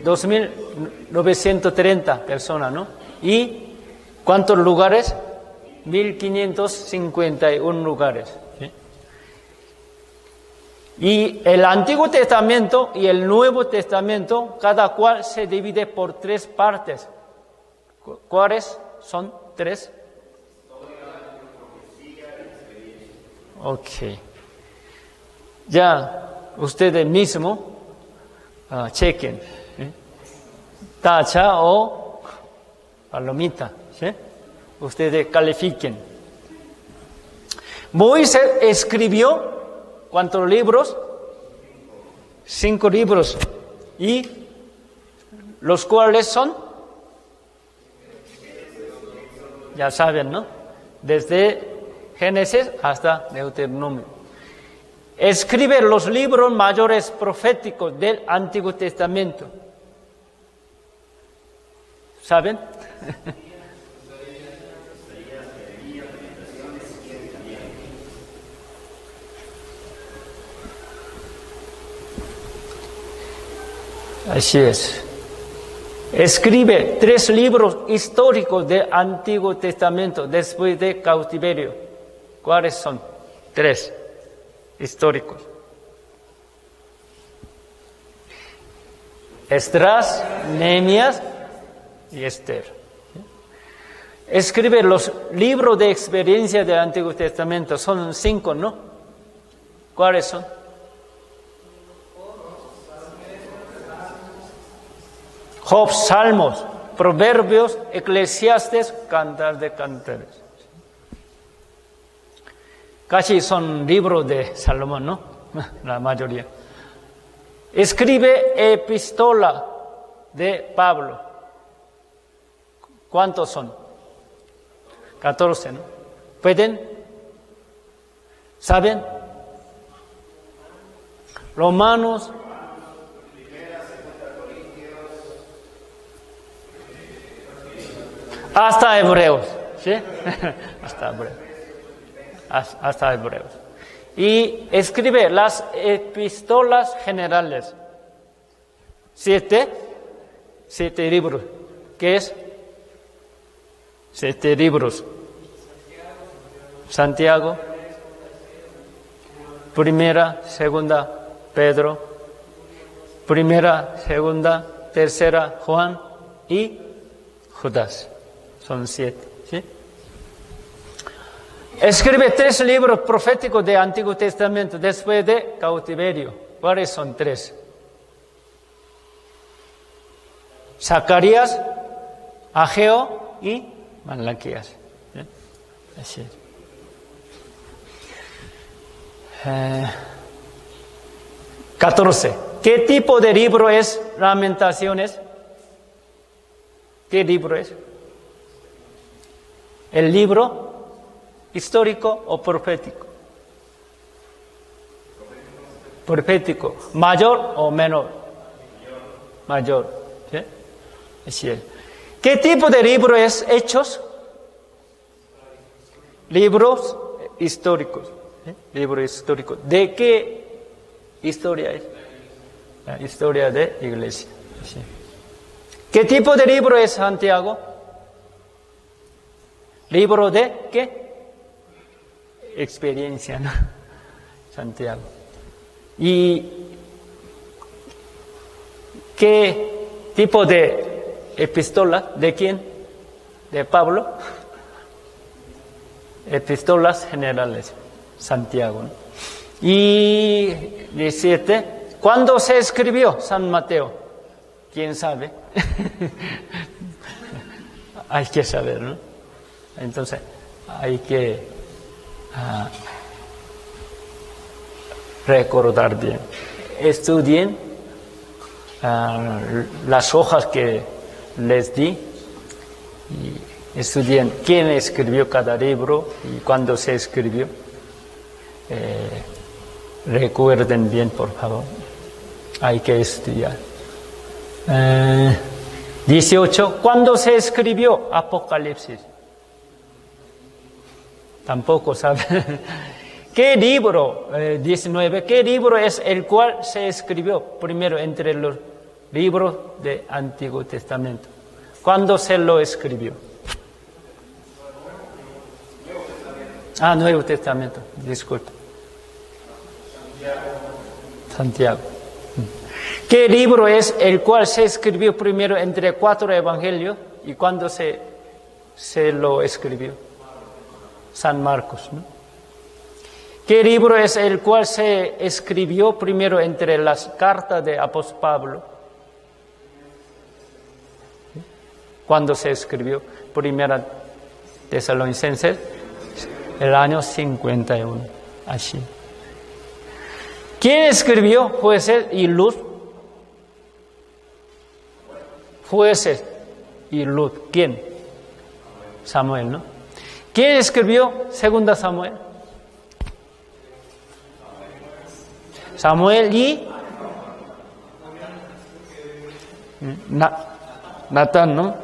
2.930 personas, ¿no? ¿Y cuántos lugares? 1.551 lugares. ¿Sí? Y el Antiguo Testamento y el Nuevo Testamento, cada cual se divide por 3 partes. ¿Cuáles son 3? Ok. Ya ustedes mismos chequen. Tacha o palomita. ¿Sí? Ustedes califiquen. Moisés escribió ¿cuántos libros? 5 libros. ¿Y los cuales son? Ya saben, ¿no? Desde Génesis hasta Deuteronomio. Escribe los libros mayores proféticos del Antiguo Testamento. ¿Saben? Así es. Escribe 3 libros históricos del Antiguo Testamento después del cautiverio. ¿Cuáles son? 3 históricos. Esdras, Nehemías y Esther. Escribe los libros de experiencia del Antiguo Testamento. Son 5, ¿no? ¿Cuáles son? Job, Salmos, Proverbios, Eclesiastes, Cantar de Cantares. Casi son libros de Salomón, ¿no? La mayoría. Escribe epístola de Pablo. ¿Cuántos son? 14, ¿no? ¿Pueden? ¿Saben? Romanos, hasta Hebreos, ¿sí? Hasta Hebreos. Y escribe las epístolas generales. 7 libros. ¿Qué es? 7 libros. Santiago, Primera, Segunda, Pedro, Primera, Segunda, Tercera, Juan y Judas. Son 7, ¿sí? Escribe 3 libros proféticos del Antiguo Testamento después de cautiverio. ¿Cuáles son 3? Zacarías, Ageo y Malaquías. ¿Sí? Así es. 14. ¿Qué tipo de libro es Lamentaciones? ¿Qué libro es? ¿El libro histórico o profético? Profético. ¿Mayor o menor? Mayor. ¿Sí? Así es. ¿Qué tipo de libro es Hechos? Libros históricos. ¿Sí? Libro histórico. ¿De qué historia es? La historia de iglesia. ¿Sí? ¿Qué tipo de libro es Santiago? ¿Libro de qué? Experiencia, ¿no? Santiago. ¿Y qué tipo de epístola? ¿De quién? ¿De Pablo? Epístolas generales. Santiago, ¿no? Y 17. ¿Cuándo se escribió San Mateo? ¿Quién sabe? Hay que saber, ¿no? Entonces, hay que recordar bien. Estudien las hojas que les di y estudien quién escribió cada libro y cuándo se escribió. Recuerden bien, por favor. Hay que estudiar. 18. ¿Cuándo se escribió Apocalipsis? Tampoco saben. ¿Qué libro? 19. ¿Qué libro es el cual se escribió primero entre los libros del Antiguo Testamento? ¿Cuándo se lo escribió? Nuevo Testamento. Disculpe. Santiago. ¿Qué libro es el cual se escribió primero entre 4 evangelios y cuándo se lo escribió? San Marcos, ¿no? ¿Qué libro es el cual se escribió primero entre las cartas de apóstol Pablo? ¿Cuándo se escribió? Primera Tesalonicenses, el año 51, así. ¿Quién escribió Jueces y Luz? Jueces y Luz. ¿Quién? Samuel, ¿no? ¿Quién escribió Segunda Samuel? Samuel y Natán, ¿no?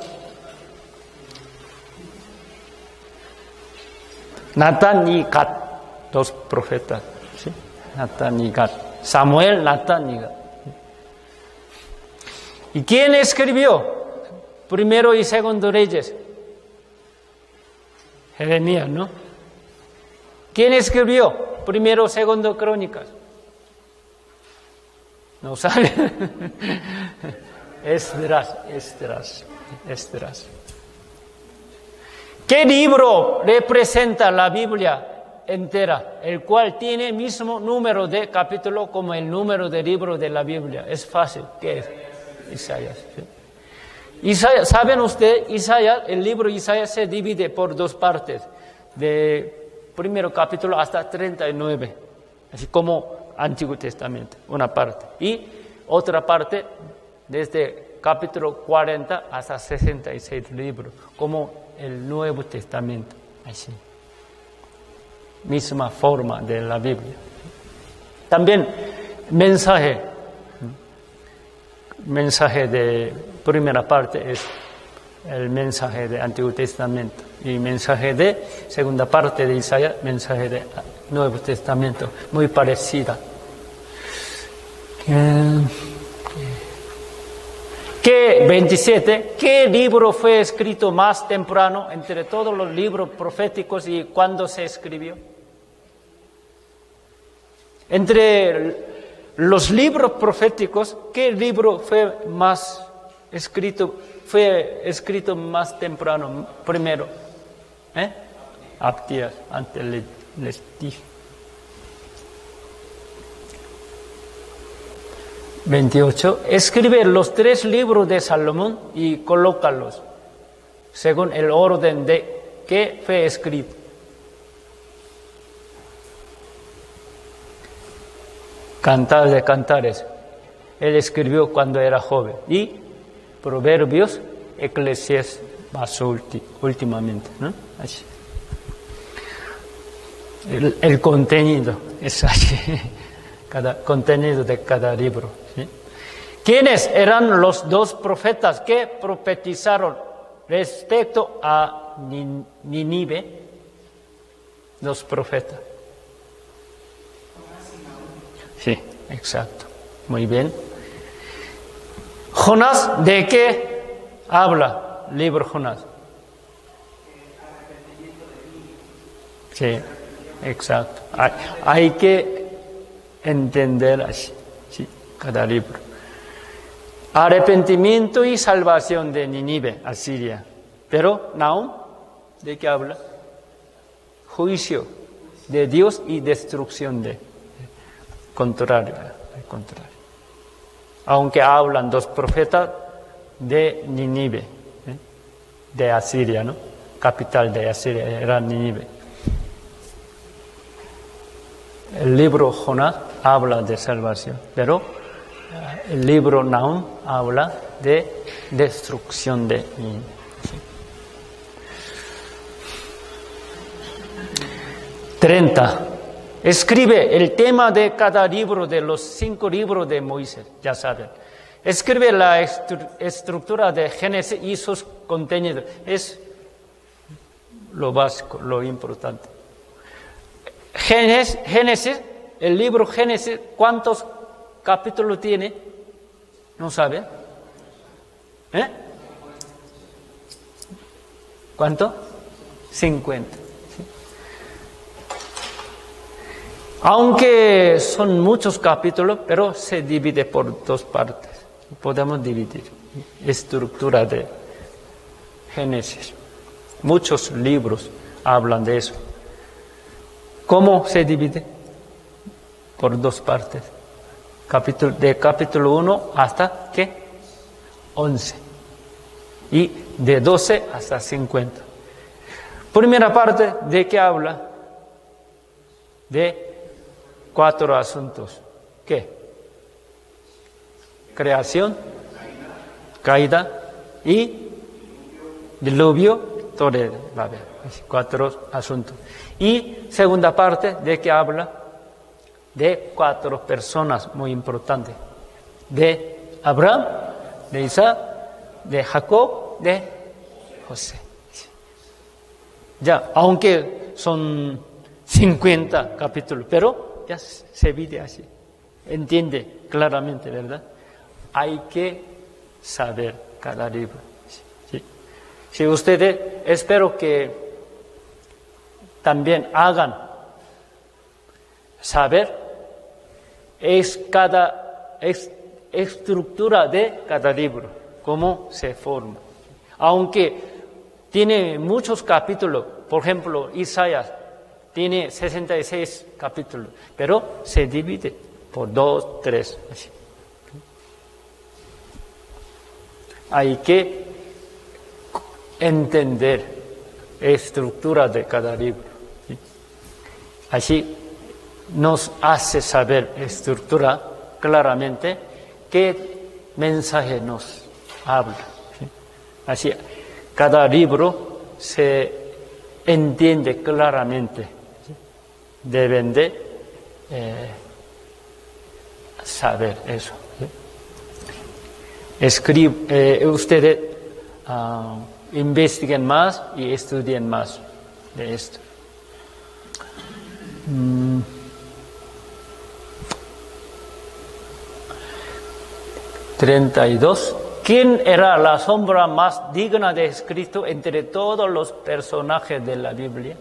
Natán y Gad, dos profetas, ¿sí? Natán y Gad. Samuel, Natán y Gad. ¿Y quién escribió Primero y Segundo Reyes? Jeremías, ¿no? ¿Quién escribió Primero y Segundo Crónicas? No sabe. Esdras. ¿Qué libro representa la Biblia entera, el cual tiene el mismo número de capítulo como el número de libro de la Biblia? Es fácil. ¿Qué es? Isaías. ¿Sí? Isaías, ¿saben ustedes? Isaías, el libro Isaías se divide por 2 partes, de primero capítulo hasta 39, así como Antiguo Testamento, una parte, y otra parte desde capítulo 40 hasta 66 libros, como el Nuevo Testamento, así. Misma forma de la Biblia. También mensaje de primera parte es el mensaje de Antiguo Testamento y mensaje de segunda parte de Isaías, mensaje de Nuevo Testamento, muy parecida. ¿Qué 27? ¿Qué libro fue escrito más temprano entre todos los libros proféticos y cuándo se escribió? Entre los libros proféticos, ¿qué libro fue escrito más temprano, primero? Abdías, antes les dije. 28. Escribe los 3 libros de Salomón y colócalos según el orden de que fue escrito. Cantar de Cantares, él escribió cuando era joven. Y Proverbios, Eclesiastés, más últimamente, ¿no? Así. El contenido es así, contenido de cada libro. ¿Sí? ¿Quiénes eran los 2 profetas que profetizaron respecto a Nínive? 2 profetas. Sí, exacto. Muy bien. Jonás, ¿de qué habla el libro Jonás? Sí, exacto. Hay que entender así, sí, cada libro. Arrepentimiento y salvación de Nínive, Asiria. Pero Nahum, ¿de qué habla? Juicio de Dios y destrucción de. Contrario, al contrario. Aunque hablan 2 profetas, de Nínive, de Asiria, ¿no? Capital de Asiria era Nínive. El libro Jonás habla de salvación, pero el libro Nahum habla de destrucción de Nínive. ¿Sí? 30. Escribe el tema de cada libro de los 5 libros de Moisés, ya saben. Escribe la estructura de Génesis y sus contenidos. Es lo básico, lo importante. Génesis, el libro Génesis, ¿cuántos capítulos tiene? ¿No sabe? ¿Cuánto? 50. Aunque son muchos capítulos, pero se divide por 2 partes. Podemos dividir. Estructura de Génesis. Muchos libros hablan de eso. ¿Cómo se divide? Por 2 partes. De capítulo 1 hasta, ¿qué? 11. Y de 12 hasta 50. Primera parte, ¿de qué habla? De 4 asuntos. ¿Qué? Creación, caída y diluvio, todo va a haber. 4 asuntos. Y segunda parte, ¿de qué habla? De 4 personas muy importantes. De Abraham, de Isaac, de Jacob, de José. Ya, aunque son 50 capítulos, pero ya se divide así. Entiende claramente, ¿verdad? Hay que saber cada libro. ¿Sí? Si ustedes, espero que también hagan saber cada estructura de cada libro, cómo se forma. Aunque tiene muchos capítulos, por ejemplo, Isaías tiene 66 capítulos, pero se divide por 2, 3. Así. Hay que entender la estructura de cada libro. ¿Sí? Así nos hace saber la estructura claramente qué mensaje nos habla. ¿Sí? Así, cada libro se entiende claramente. Deben de saber eso. Ustedes investiguen más y estudien más de esto. 32. ¿Quién era la sombra más digna de Cristo entre todos los personajes de la Biblia?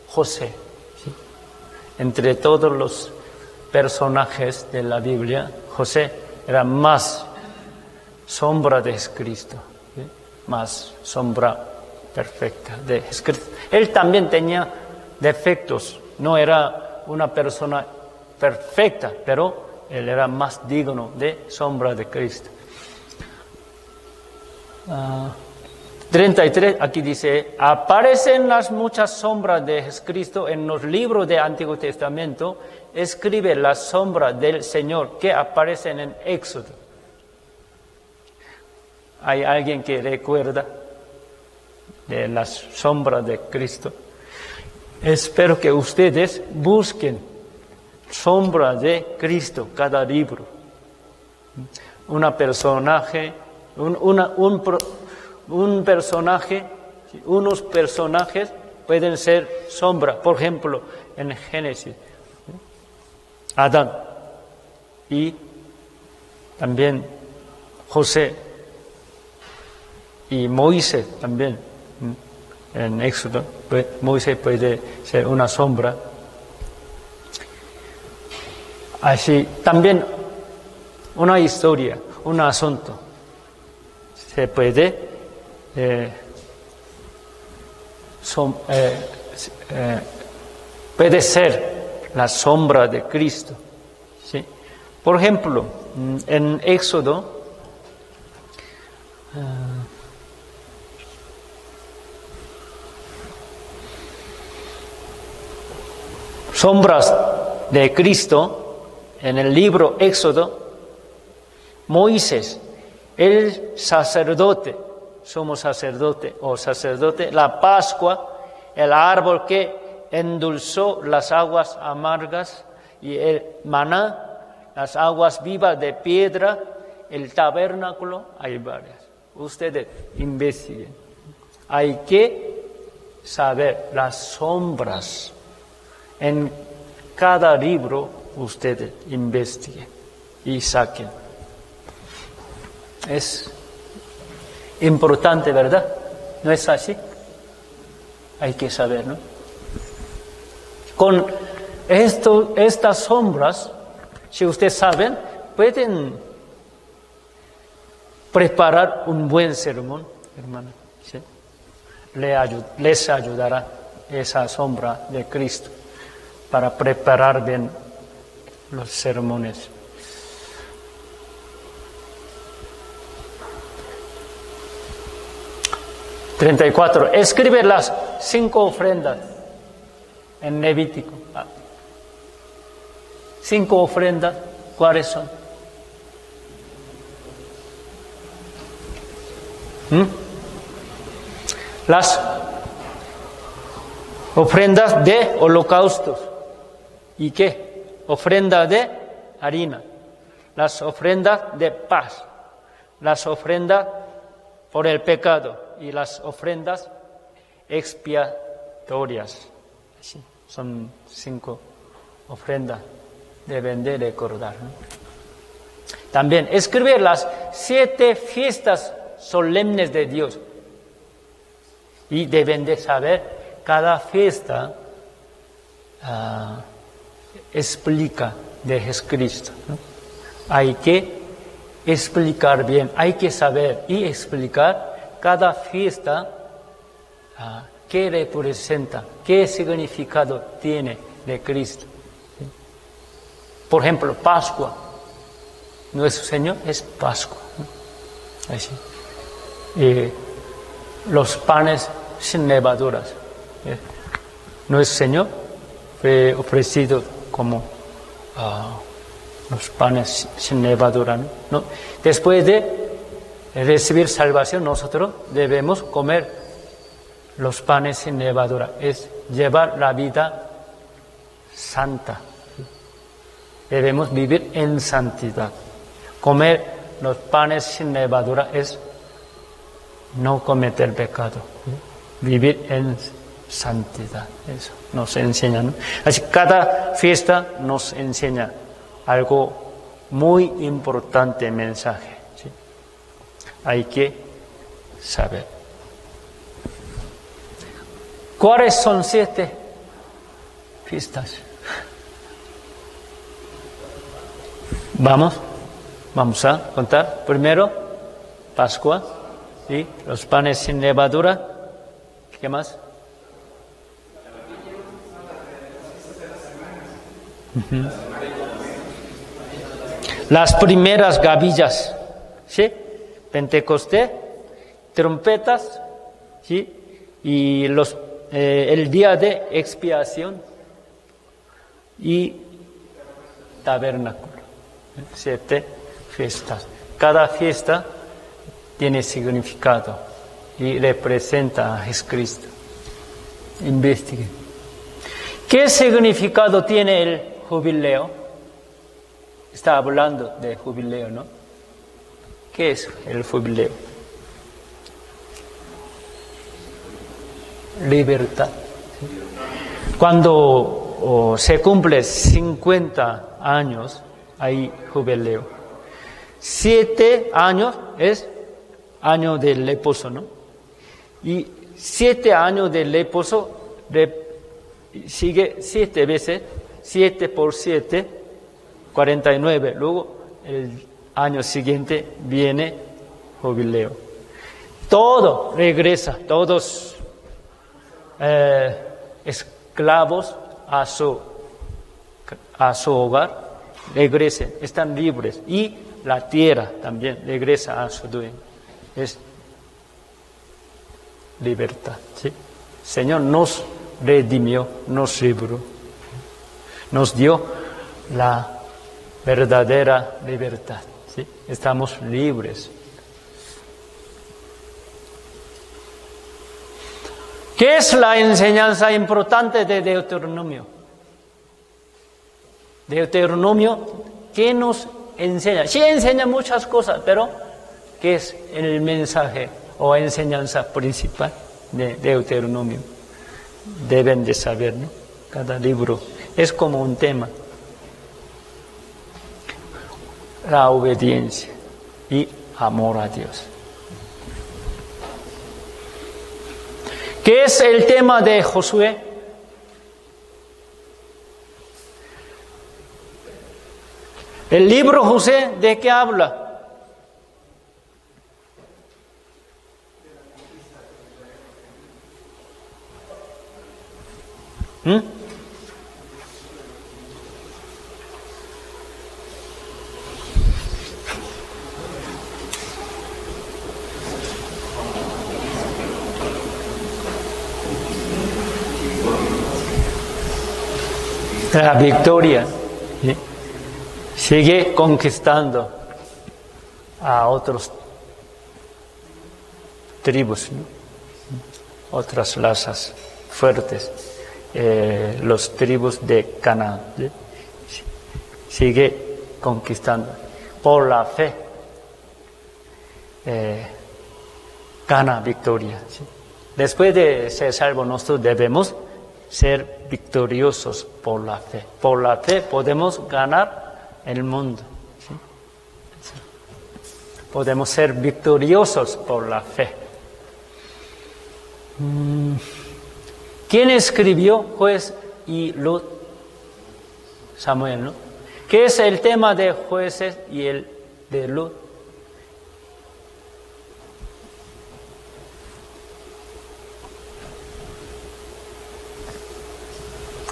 José. ¿Sí? Entre todos los personajes de la Biblia, José era más sombra de Cristo, ¿sí? Más sombra perfecta de Cristo. Él también tenía defectos, no era una persona perfecta, pero él era más digno de sombra de Cristo. 33, aquí dice, aparecen las muchas sombras de Cristo en los libros del Antiguo Testamento, escribe la sombra del Señor que aparecen en Éxodo. ¿Hay alguien que recuerda de las sombras de Cristo? Espero que ustedes busquen sombra de Cristo cada libro. Un personaje, unos personajes pueden ser sombra. Por ejemplo, en Génesis, Adán y también José y Moisés también. En Éxodo, Moisés puede ser una sombra. Así, también una historia, un asunto, se puede puede ser la sombra de Cristo. ¿Sí? Por ejemplo, en Éxodo sombras de Cristo, en el libro Éxodo, Moisés, el sacerdote, somos sacerdote o sacerdote, la Pascua, el árbol que endulzó las aguas amargas y el maná, las aguas vivas de piedra, el tabernáculo, hay varias. Ustedes investiguen. Hay que saber las sombras. En cada libro ustedes investiguen y saquen. Es importante, ¿verdad? ¿No es así? Hay que saber, ¿no? Con estas sombras, si ustedes saben, pueden preparar un buen sermón, hermano. ¿Sí? Les ayudará esa sombra de Cristo para preparar bien los sermones. ...34... Escribe las 5 ofrendas en Levítico. 5 ofrendas, ¿cuáles son? Las ofrendas de holocaustos. ¿Y qué? Ofrenda de harina. Las ofrendas de paz. Las ofrendas por el pecado. Y las ofrendas expiatorias. Sí, son 5 ofrendas. Deben de recordar, ¿no? También escribir las 7 fiestas solemnes de Dios. Y deben de saber, cada fiesta explica de Jesucristo, ¿no? Hay que explicar bien, hay que saber y explicar cada fiesta, qué representa, qué significado tiene de Cristo. ¿Sí? Por ejemplo, Pascua. Nuestro Señor es Pascua, ¿no? Así. Los panes sin levaduras. Nuestro Señor fue ofrecido como los panes sin levadura, ¿no? Después de recibir salvación, nosotros debemos comer los panes sin levadura. Es llevar la vida santa. Debemos vivir en santidad. Comer los panes sin levadura es no cometer pecado. Vivir en santidad. Eso nos enseña, ¿no? Así cada fiesta nos enseña algo muy importante, mensaje. ¿Sí? Hay que saber. ¿Cuáles son 7 fiestas? Vamos a contar. Primero, Pascua, ¿sí? Los panes sin levadura. ¿Qué más? Las primeras gavillas, ¿sí? Pentecostés, trompetas, ¿sí? Y el día de expiación y tabernáculo. 7 fiestas. Cada fiesta tiene significado y representa a Jesucristo. Investiguen. ¿Qué significado tiene el jubileo? Está hablando de jubileo, ¿no? ¿Qué es el jubileo? Libertad. Cuando se cumple 50 años, hay jubileo. 7 años es año del leproso, ¿no? Y 7 años del leproso sigue 7 veces, 7 por 7, 49. Luego, el año siguiente viene jubileo. Todo regresa, todos esclavos a su hogar regresen, están libres. Y la tierra también regresa a su dueño. Es libertad, ¿sí? Señor nos redimió, nos libró. nos dio la verdadera libertad. ¿Sí? Estamos libres. ¿Qué es la enseñanza importante de Deuteronomio? Deuteronomio, ¿qué nos enseña? Sí enseña muchas cosas, pero ¿qué es el mensaje o enseñanza principal de Deuteronomio? Deben de saber, ¿no? Cada libro es como un tema. La obediencia y amor a Dios. ¿Qué es el tema de Josué? El libro Josué, ¿de qué habla? La victoria, ¿sí? Sigue conquistando a otros tribus, ¿no? Otras razas fuertes, los tribus de Canaán, ¿sí? Sigue conquistando por la fe, gana victoria, ¿sí? Después de ser salvos nosotros debemos ser victoriosos por la fe. Por la fe podemos ganar el mundo, ¿sí? Podemos ser victoriosos por la fe. ¿Quién escribió Juez y Lut? Samuel, ¿no? ¿Qué es el tema de Jueces y el de Lut?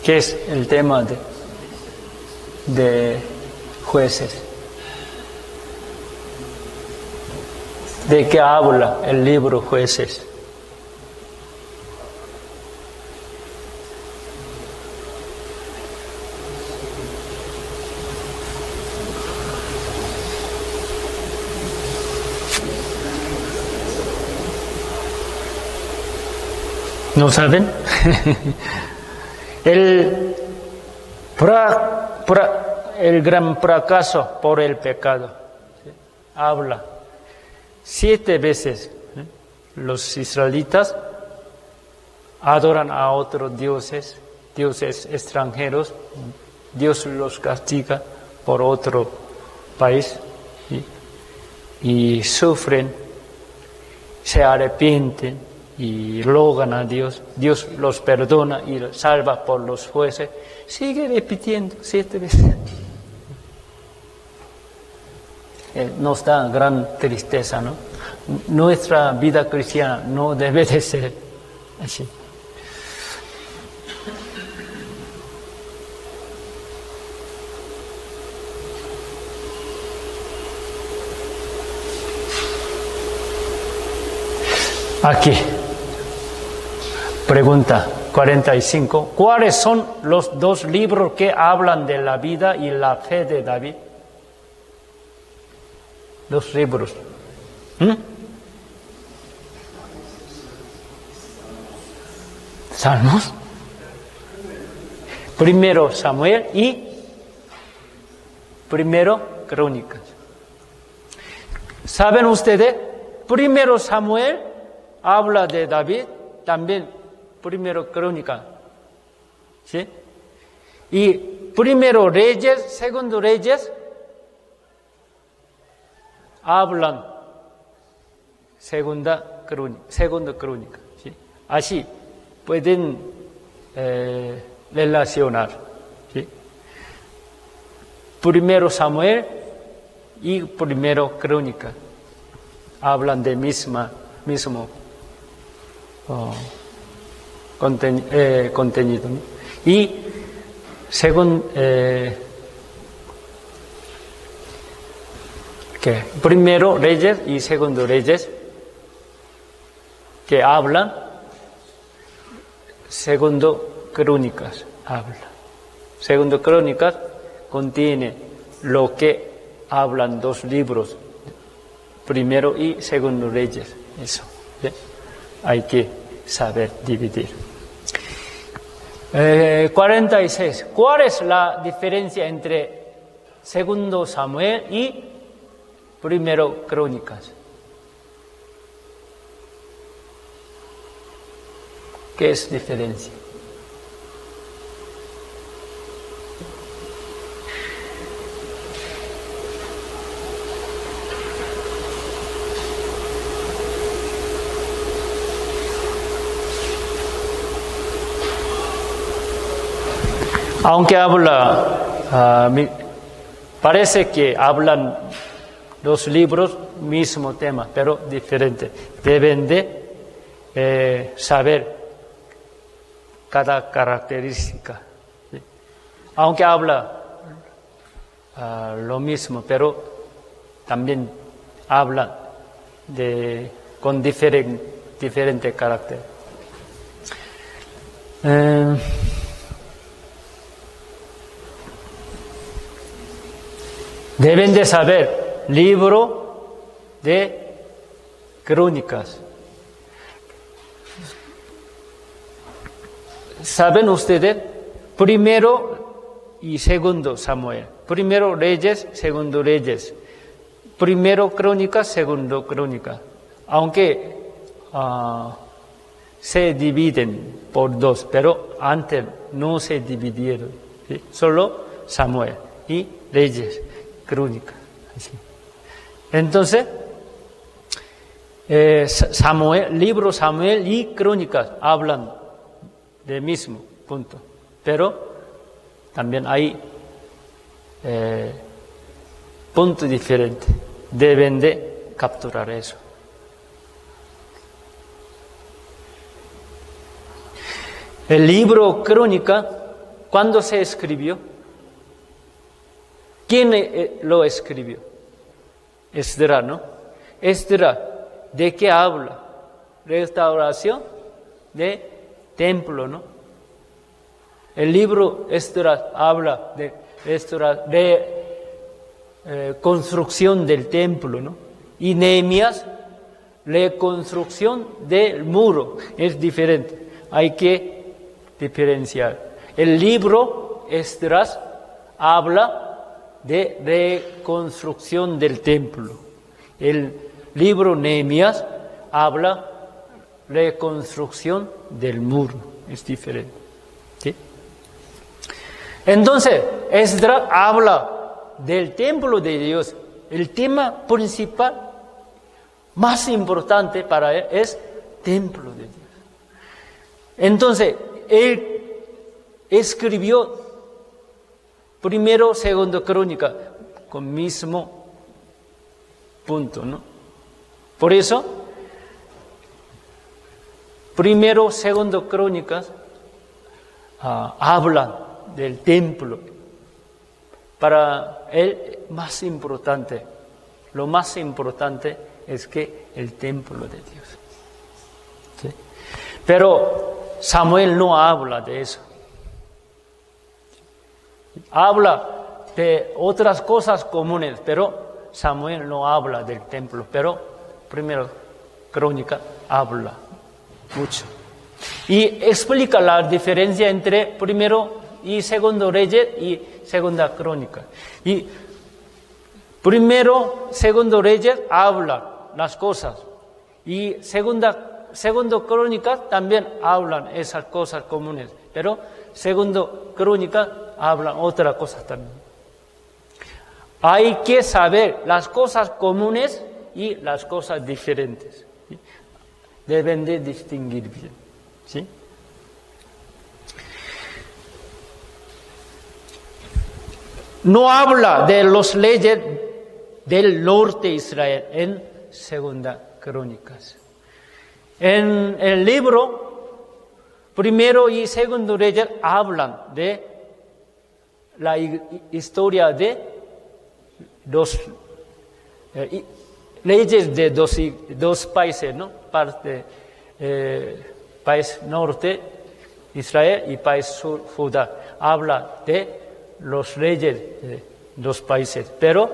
¿Qué es el tema de Jueces? ¿De qué habla el libro Jueces? ¿No saben? El gran fracaso por el pecado, ¿sí? Habla 7 veces, ¿sí? Los israelitas adoran a otros dioses extranjeros. Dios los castiga por otro país, ¿sí? Y sufren, se arrepienten y rogan a Dios. Dios los perdona y los salva por los jueces. Sigue repitiendo 7 veces. Nos da gran tristeza, ¿no? Nuestra vida cristiana no debe de ser así. Aquí, pregunta 45. ¿Cuáles son los 2 libros que hablan de la vida y la fe de David? 2 libros. Salmos. Primero Samuel y primero Crónicas. ¿Saben ustedes? Primero Samuel habla de David, también primero Crónica, ¿sí? Y primero Reyes, segundo Reyes, hablan segunda Crónica, ¿sí? Así pueden relacionar, ¿sí? Primero Samuel y primero Crónica hablan de mismo contenido, ¿no? Y según primero Reyes y segundo Reyes que hablan, segundo Crónicas habla, Segundo Crónicas contiene lo que hablan dos libros, primero y segundo Reyes. Eso, ¿sí? Hay que saber dividir. 46. ¿Cuál es la diferencia entre segundo Samuel y primero Crónicas? ¿Qué es diferencia? Aunque parece que hablan los libros mismo tema, pero diferente. Deben de saber cada característica. ¿Sí? Aunque habla lo mismo, pero también habla con diferente carácter. Deben de saber libro de Crónicas. ¿Saben ustedes? Primero y segundo Samuel. Primero Reyes, segundo Reyes. Primero Crónicas, segundo Crónicas. Aunque se dividen por dos, pero antes no se dividieron. ¿Sí? Solo Samuel y Reyes. Crónica. Entonces, libro Samuel y Crónicas hablan del mismo punto, pero también hay puntos diferentes. Deben de capturar eso. El libro Crónica, ¿cuándo se escribió? ¿Quién lo escribió? Esdras, ¿no? Esdras, ¿de qué habla? Restauración de templo, ¿no? El libro Esdras habla de construcción del templo, ¿no? Y Nehemías, reconstrucción del muro. Es diferente. Hay que diferenciar. El libro Esdras habla de reconstrucción del templo. El libro Nehemías habla de reconstrucción del muro. Es diferente. ¿Sí? Entonces, Esdras habla del templo de Dios. El tema principal, más importante para él, es templo de Dios. Entonces, él escribió primero, segundo Crónica, con mismo punto, ¿no? Por eso, primero, segundo Crónicas hablan del templo. Para él, lo más importante es que el templo de Dios. ¿Sí? Pero Samuel no habla de eso. Habla de otras cosas comunes, pero Samuel no habla del templo. Pero primero Crónica habla mucho. Y explica la diferencia entre primero y segundo Reyes y segunda Crónica. Y primero, segundo Reyes habla las cosas. Y segundo Crónica también hablan esas cosas comunes. Pero segundo Crónica hablan otras cosas también. Hay que saber las cosas comunes y las cosas diferentes. ¿Sí? Deben de distinguir bien. ¿Sí? No habla de los leyes del norte de Israel en segunda Crónicas. En el libro primero y segundo Reyes hablan de la historia de leyes de dos países, ¿no? País norte Israel y país Judá. Habla de los reyes de los países, pero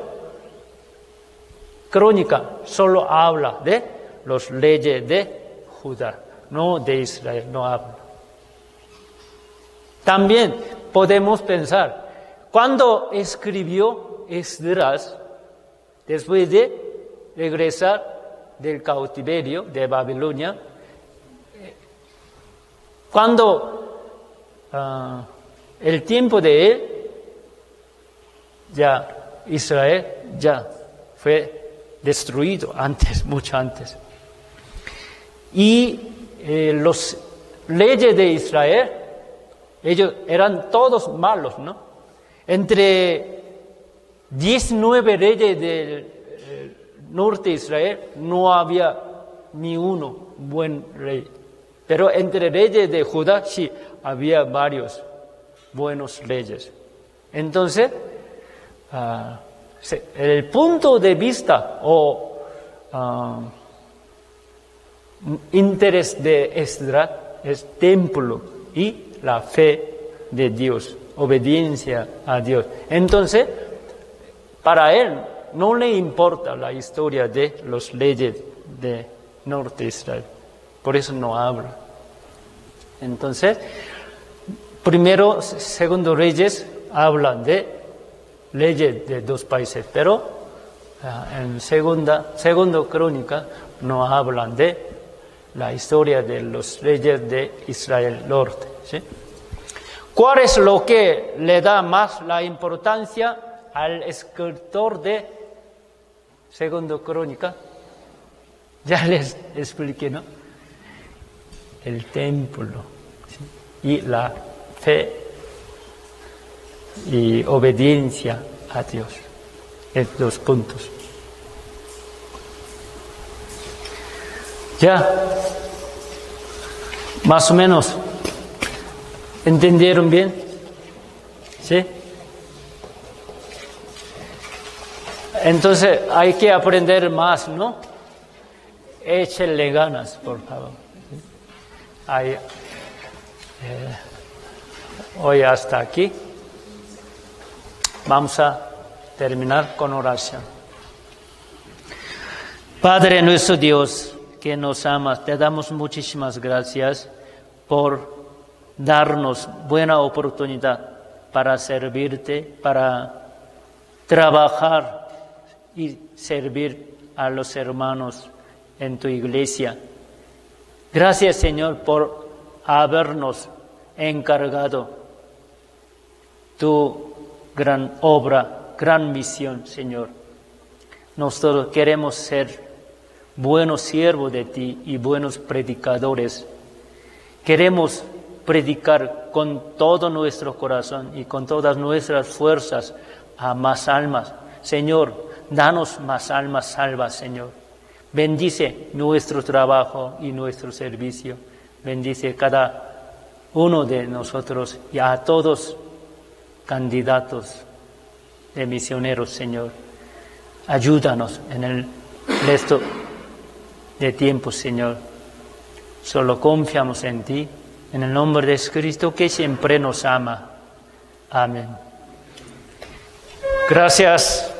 Crónica solo habla de los reyes de Judá, no de Israel, no habla. También podemos pensar, cuando escribió Esdras, después de regresar del cautiverio de Babilonia, cuando el tiempo de él, ya Israel ya fue destruido antes, mucho antes. Y los reyes de Israel, ellos eran todos malos, ¿no? Entre 19 reyes del norte de Israel no había ni uno buen rey. Pero entre reyes de Judá sí había varios buenos reyes. Entonces, el punto de vista o interés de Esdras es templo y la fe de Dios, obediencia a Dios. Entonces, para él no le importa la historia de los reyes de norte de Israel. Por eso no habla. Entonces, primero, segundo Reyes hablan de leyes de dos países, pero en segundo Crónica no hablan de la historia de los reyes de Israel norte. ¿Sí? ¿Cuál es lo que le da más la importancia al escritor de segundo Crónica? Ya les expliqué, ¿no? El templo, ¿sí? Y la fe y obediencia a Dios. Estos dos puntos. Ya, más o menos, ¿entendieron bien? ¿Sí? Entonces hay que aprender más, ¿no? Échenle ganas, por favor. Hoy hasta aquí. Vamos a terminar con oración. Padre nuestro Dios, que nos amas, te damos muchísimas gracias por darnos buena oportunidad para servirte, para trabajar y servir a los hermanos en tu iglesia. Gracias, Señor, por habernos encargado tu gran obra, gran misión, Señor. Nosotros queremos ser buenos siervos de ti y buenos predicadores. Queremos predicar con todo nuestro corazón y con todas nuestras fuerzas a más almas. Señor, danos más almas salvas, Señor. Bendice nuestro trabajo y nuestro servicio. Bendice cada uno de nosotros y a todos candidatos de misioneros, Señor. Ayúdanos en el resto de tiempo, Señor. Solo confiamos en ti, en el nombre de Cristo que siempre nos ama. Amén. Gracias.